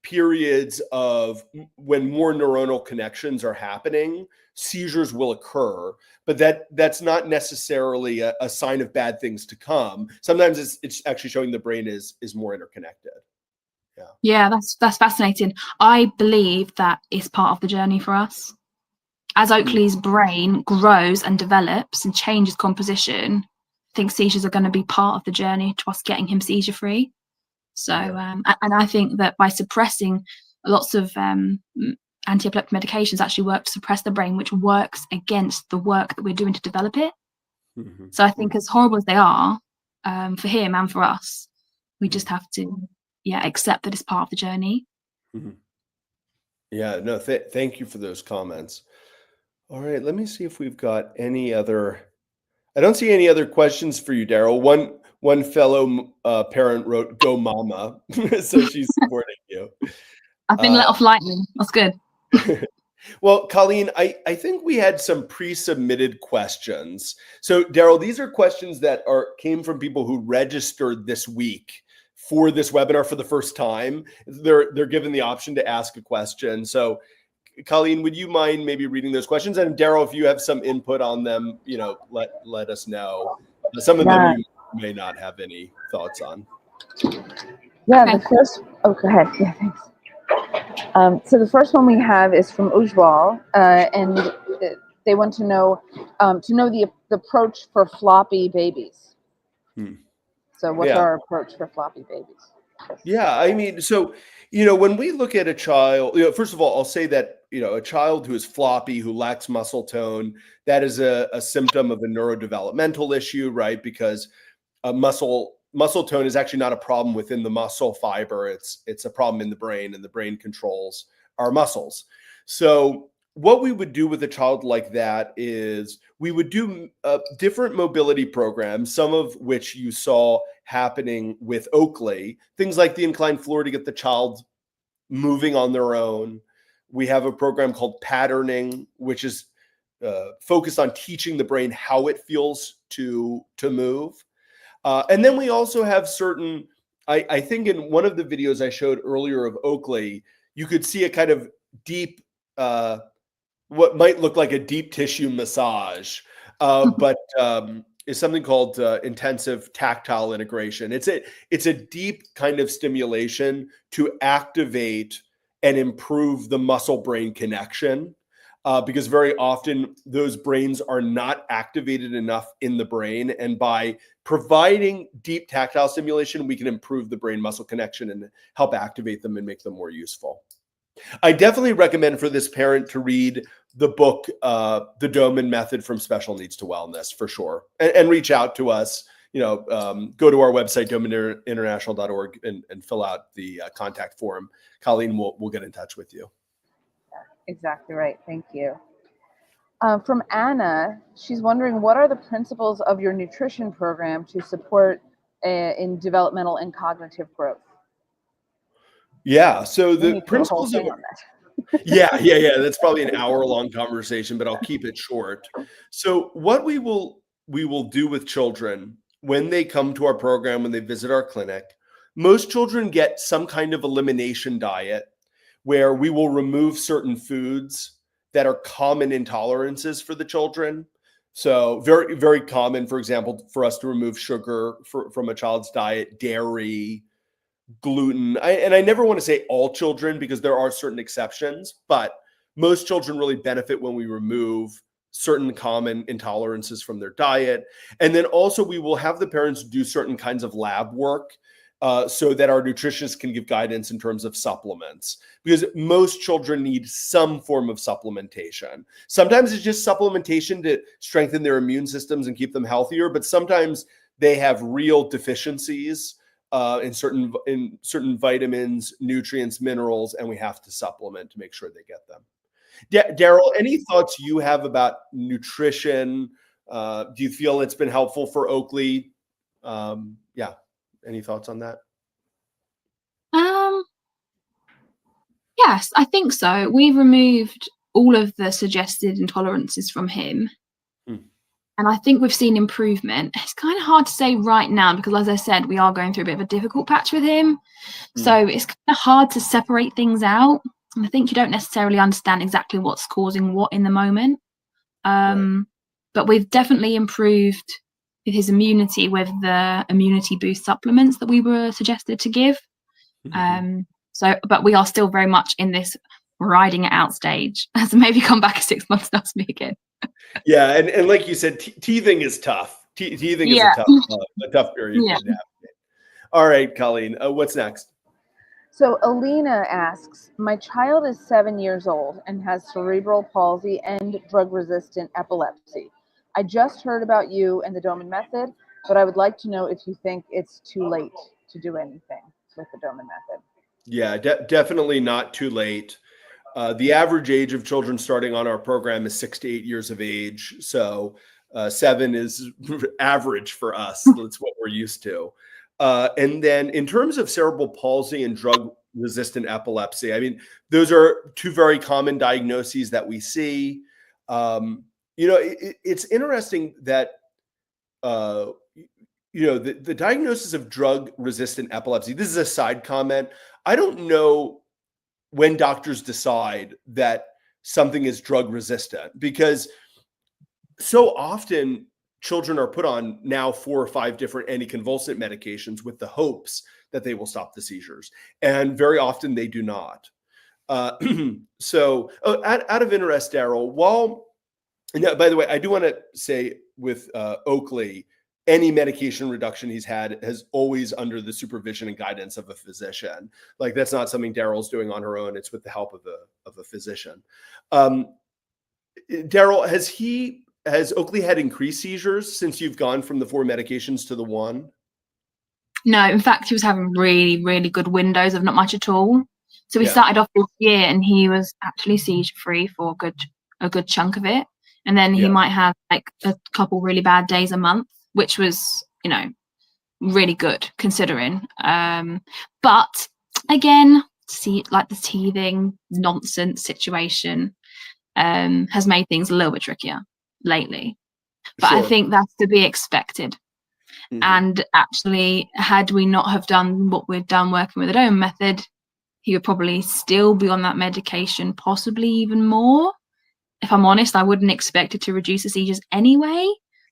periods of when more neuronal connections are happening, seizures will occur, but that's not necessarily a sign of bad things to come. Sometimes it's actually showing the brain is more interconnected. Yeah, that's fascinating. I believe that is part of the journey for us. As Oakley's brain grows and develops and changes composition, I think seizures are going to be part of the journey to us getting him seizure free. So, and I think that by suppressing lots of anti-epileptic medications actually work to suppress the brain, which works against the work that we're doing to develop it. So I think as horrible as they are for him and for us, we just have to, accept that it's part of the journey. Yeah, no, thank you for those comments. All right, let me see if we've got any other. I don't see any other questions for you, Daryl. One fellow parent wrote, "Go Mama," so she's supporting you. I've been let off lightly. That's good. Well, Colleen, I think we had some pre-submitted questions. So, Daryl, these are questions that came from people who registered this week for this webinar for the first time. They're given the option to ask a question. So, Colleen, would you mind maybe reading those questions? And Daryl, if you have some input on them, let us know. Some of them you may not have any thoughts on. Yeah, the first. Oh, go ahead. Yeah, thanks. So the first one we have is from Ujwal, and they want to know the approach for floppy babies. So what's our approach for floppy babies? Yeah, I mean, so, when we look at a child, first of all, I'll say that, a child who is floppy, who lacks muscle tone, that is a symptom of a neurodevelopmental issue, right? Because muscle tone is actually not a problem within the muscle fiber. It's a problem in the brain, and the brain controls our muscles. So what we would do with a child like that is we would do different mobility programs, some of which you saw happening with Oakley, things like the inclined floor to get the child moving on their own. We have a program called patterning, which is focused on teaching the brain how it feels to move. And then we also have certain, I think in one of the videos I showed earlier of Oakley, you could see a kind of deep, what might look like a deep tissue massage, but is something called intensive tactile integration. It's a deep kind of stimulation to activate and improve the muscle-brain connection. Because very often those brains are not activated enough in the brain. And by providing deep tactile stimulation, we can improve the brain-muscle connection and help activate them and make them more useful. I definitely recommend for this parent to read the book, The Doman Method from Special Needs to Wellness, for sure. And reach out to us. Go to our website, domaninternational.org, and fill out the contact form. Colleen will get in touch with you. Exactly right. Thank you. From Anna, she's wondering, what are the principles of your nutrition program to support in developmental and cognitive growth? Yeah. So We the need to do a whole principles of thing on that. yeah. That's probably an hour-long conversation, but I'll keep it short. So what we will do with children when they come to our program, when they visit our clinic, most children get some kind of elimination diet where we will remove certain foods that are common intolerances for the children. So very, very common, for example, for us to remove sugar from a child's diet, dairy, gluten. And I never want to say all children because there are certain exceptions, but most children really benefit when we remove certain common intolerances from their diet. And then also we will have the parents do certain kinds of lab work so that our nutritionists can give guidance in terms of supplements, because most children need some form of supplementation. Sometimes it's just supplementation to strengthen their immune systems and keep them healthier, but sometimes they have real deficiencies in certain vitamins, nutrients, minerals, and we have to supplement to make sure they get them. Daryl, any thoughts you have about nutrition? Do you feel it's been helpful for Oakley? Yeah, any thoughts on that? Yes, I think so. We've removed all of the suggested intolerances from him. And I think we've seen improvement. It's kind of hard to say right now because, as I said, we are going through a bit of a difficult patch with him. So it's kind of hard to separate things out. And I think you don't necessarily understand exactly what's causing what in the moment. Right. But we've definitely improved his immunity with the immunity boost supplements that we were suggested to give. But we are still very much in this riding it out stage. So maybe come back in 6 months and ask me again. Yeah, and like you said, teething is tough. Teething is a tough period to navigate. All right, Colleen, what's next? So Alina asks, my child is 7 years old and has cerebral palsy and drug-resistant epilepsy. I just heard about you and the Doman Method, but I would like to know if you think it's too late to do anything with the Doman Method. Yeah, definitely not too late. The average age of children starting on our program is 6 to 8 years of age. So 7 is average for us. That's what we're used to. And then in terms of cerebral palsy and drug-resistant epilepsy, I mean, those are two very common diagnoses that we see. It's interesting that, the diagnosis of drug-resistant epilepsy, this is a side comment. I don't know when doctors decide that something is drug resistant, because so often children are put on now 4 or 5 different anticonvulsant medications with the hopes that they will stop the seizures. And very often they do not. So out of interest, Daryl, by the way, I do want to say with Oakley, any medication reduction he's had has always under the supervision and guidance of a physician. Like, that's not something Daryl's doing on her own. It's with the help of a physician. Daryl, has Oakley had increased seizures since you've gone from the 4 medications to the 1? No, in fact, he was having really, really good windows of not much at all. So we started off this year and he was actually seizure free for a good chunk of it. And then he might have like a couple really bad days a month, which was, really good considering. But again, like the teething nonsense situation has made things a little bit trickier lately. But I think that's to be expected. And actually, had we not have done what we've done working with the Doman Method, he would probably still be on that medication, possibly even more. If I'm honest, I wouldn't expect it to reduce the seizures anyway,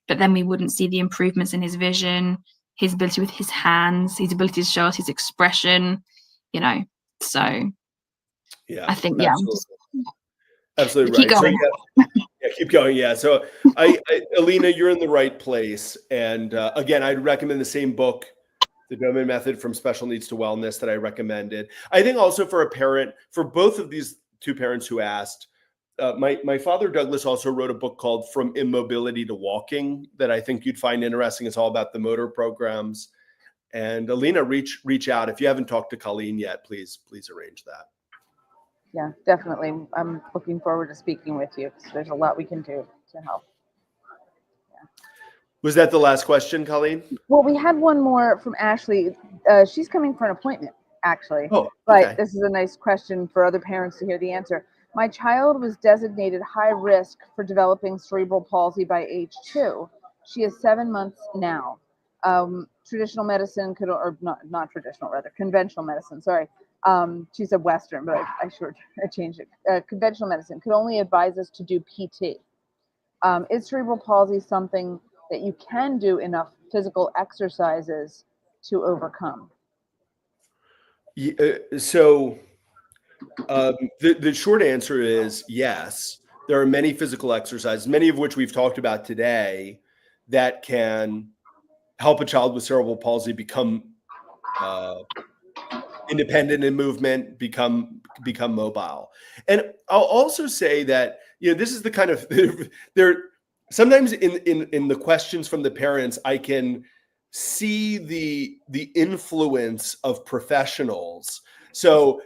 but then we wouldn't see the improvements in his vision, his ability with his hands, his ability to show us his expression, so I think, absolutely keep right. going. So, keep going. Yeah. So Alina, you're in the right place. And again, I'd recommend the same book, The Doman Method from Special Needs to Wellness, that I recommended. I think also for a parent, for both of these 2 parents who asked, my father, Douglas, also wrote a book called From Immobility to Walking that I think you'd find interesting. It's all about the motor programs. And Alina, reach out. If you haven't talked to Colleen yet, please arrange that. Yeah, definitely. I'm looking forward to speaking with you because there's a lot we can do to help. Yeah. Was that the last question, Colleen? Well, we had one more from Ashley. She's coming for an appointment, actually. Oh, but okay. this is a nice question for other parents to hear the answer. My child was designated high risk for developing cerebral palsy by age 2. She is 7 months now. Traditional medicine could, or not traditional, rather conventional medicine. Sorry, she said Western, but I changed it. Conventional medicine could only advise us to do PT. Is cerebral palsy something that you can do enough physical exercises to overcome? So the short answer is yes. There are many physical exercises, many of which we've talked about today, that can help a child with cerebral palsy become independent in movement, become mobile. And I'll also say that, this is the kind of there sometimes in the questions from the parents, I can see the influence of professionals. So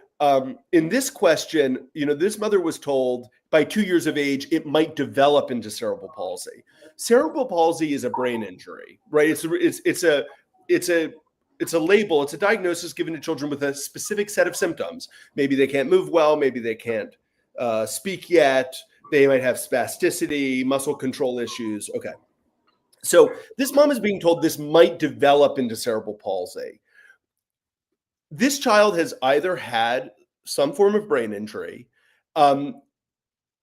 in this question, this mother was told by 2 years of age, it might develop into cerebral palsy. Cerebral palsy is a brain injury, right? It's a label. It's a diagnosis given to children with a specific set of symptoms. Maybe they can't move well. Maybe they can't speak yet. They might have spasticity, muscle control issues. Okay. So this mom is being told this might develop into cerebral palsy. This child has either had some form of brain injury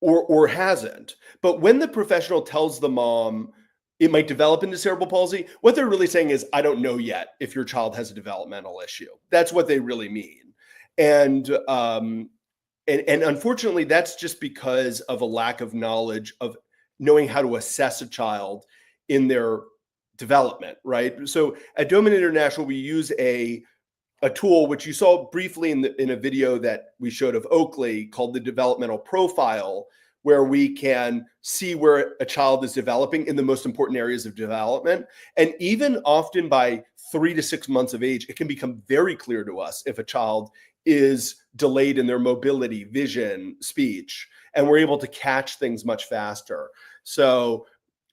or hasn't. But when the professional tells the mom it might develop into cerebral palsy, what they're really saying is, I don't know yet if your child has a developmental issue. That's what they really mean. And unfortunately, that's just because of a lack of knowledge of knowing how to assess a child in their development, right? So at Doman International, we use a tool which you saw briefly in a video that we showed of Oakley called the developmental profile, where we can see where a child is developing in the most important areas of development. And even often by 3 to 6 months of age, it can become very clear to us if a child is delayed in their mobility, vision, speech, and we're able to catch things much faster. So,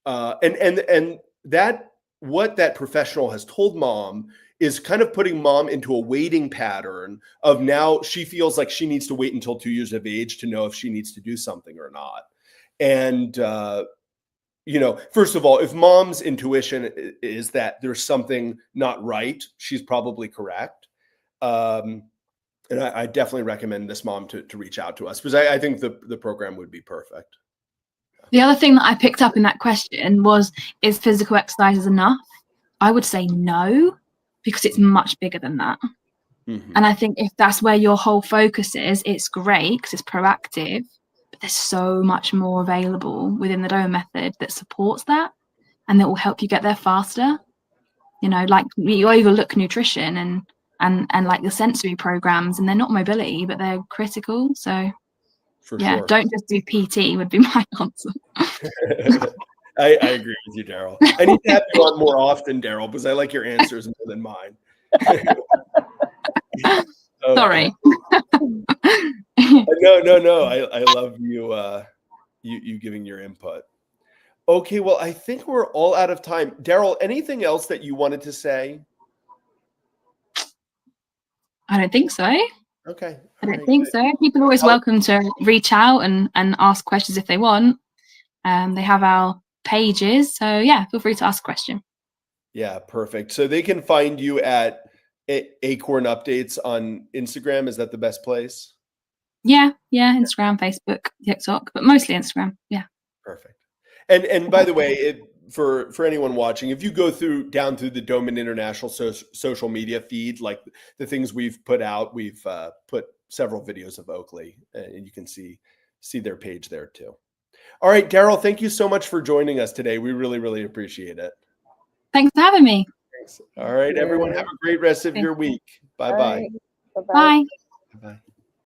and that, what that professional has told mom is kind of putting mom into a waiting pattern of now she feels like she needs to wait until 2 years of age to know if she needs to do something or not. And, first of all, if mom's intuition is that there's something not right, she's probably correct. And I definitely recommend this mom to reach out to us, because I think the program would be perfect. The other thing that I picked up in that question was, is physical exercises enough? I would say no, because it's much bigger than that. Mm-hmm. And I think if that's where your whole focus is, it's great because it's proactive, but there's so much more available within the Doman method that supports that and that will help you get there faster. Like you overlook nutrition and like the sensory programs, and they're not mobility, but they're critical. So for yeah, sure. Don't just do PT would be my answer. I agree with you, Daryl. I need to have you on more often, Daryl, because I like your answers more than mine. Sorry. No. I love you. You giving your input. Okay, well, I think we're all out of time. Daryl, anything else that you wanted to say? I don't think so. Okay. I don't think so. People are always welcome to reach out and ask questions if they want. They have our pages, so yeah, feel free to ask a question. Yeah, perfect. So they can find you at Acorn Updates on Instagram. Is that the best place? Yeah, Instagram, Facebook, TikTok, but mostly Instagram. Yeah. Perfect. And by the way, for anyone watching, if you go down through the Doman International social media feed, like the things we've put out, we've put several videos of Oakley, and you can see their page there too. All right, Daryl, thank you so much for joining us today. We really, really appreciate it. Thanks for having me. Thanks. All right, everyone, have a great rest of your week. Bye-bye. Bye. Bye-bye.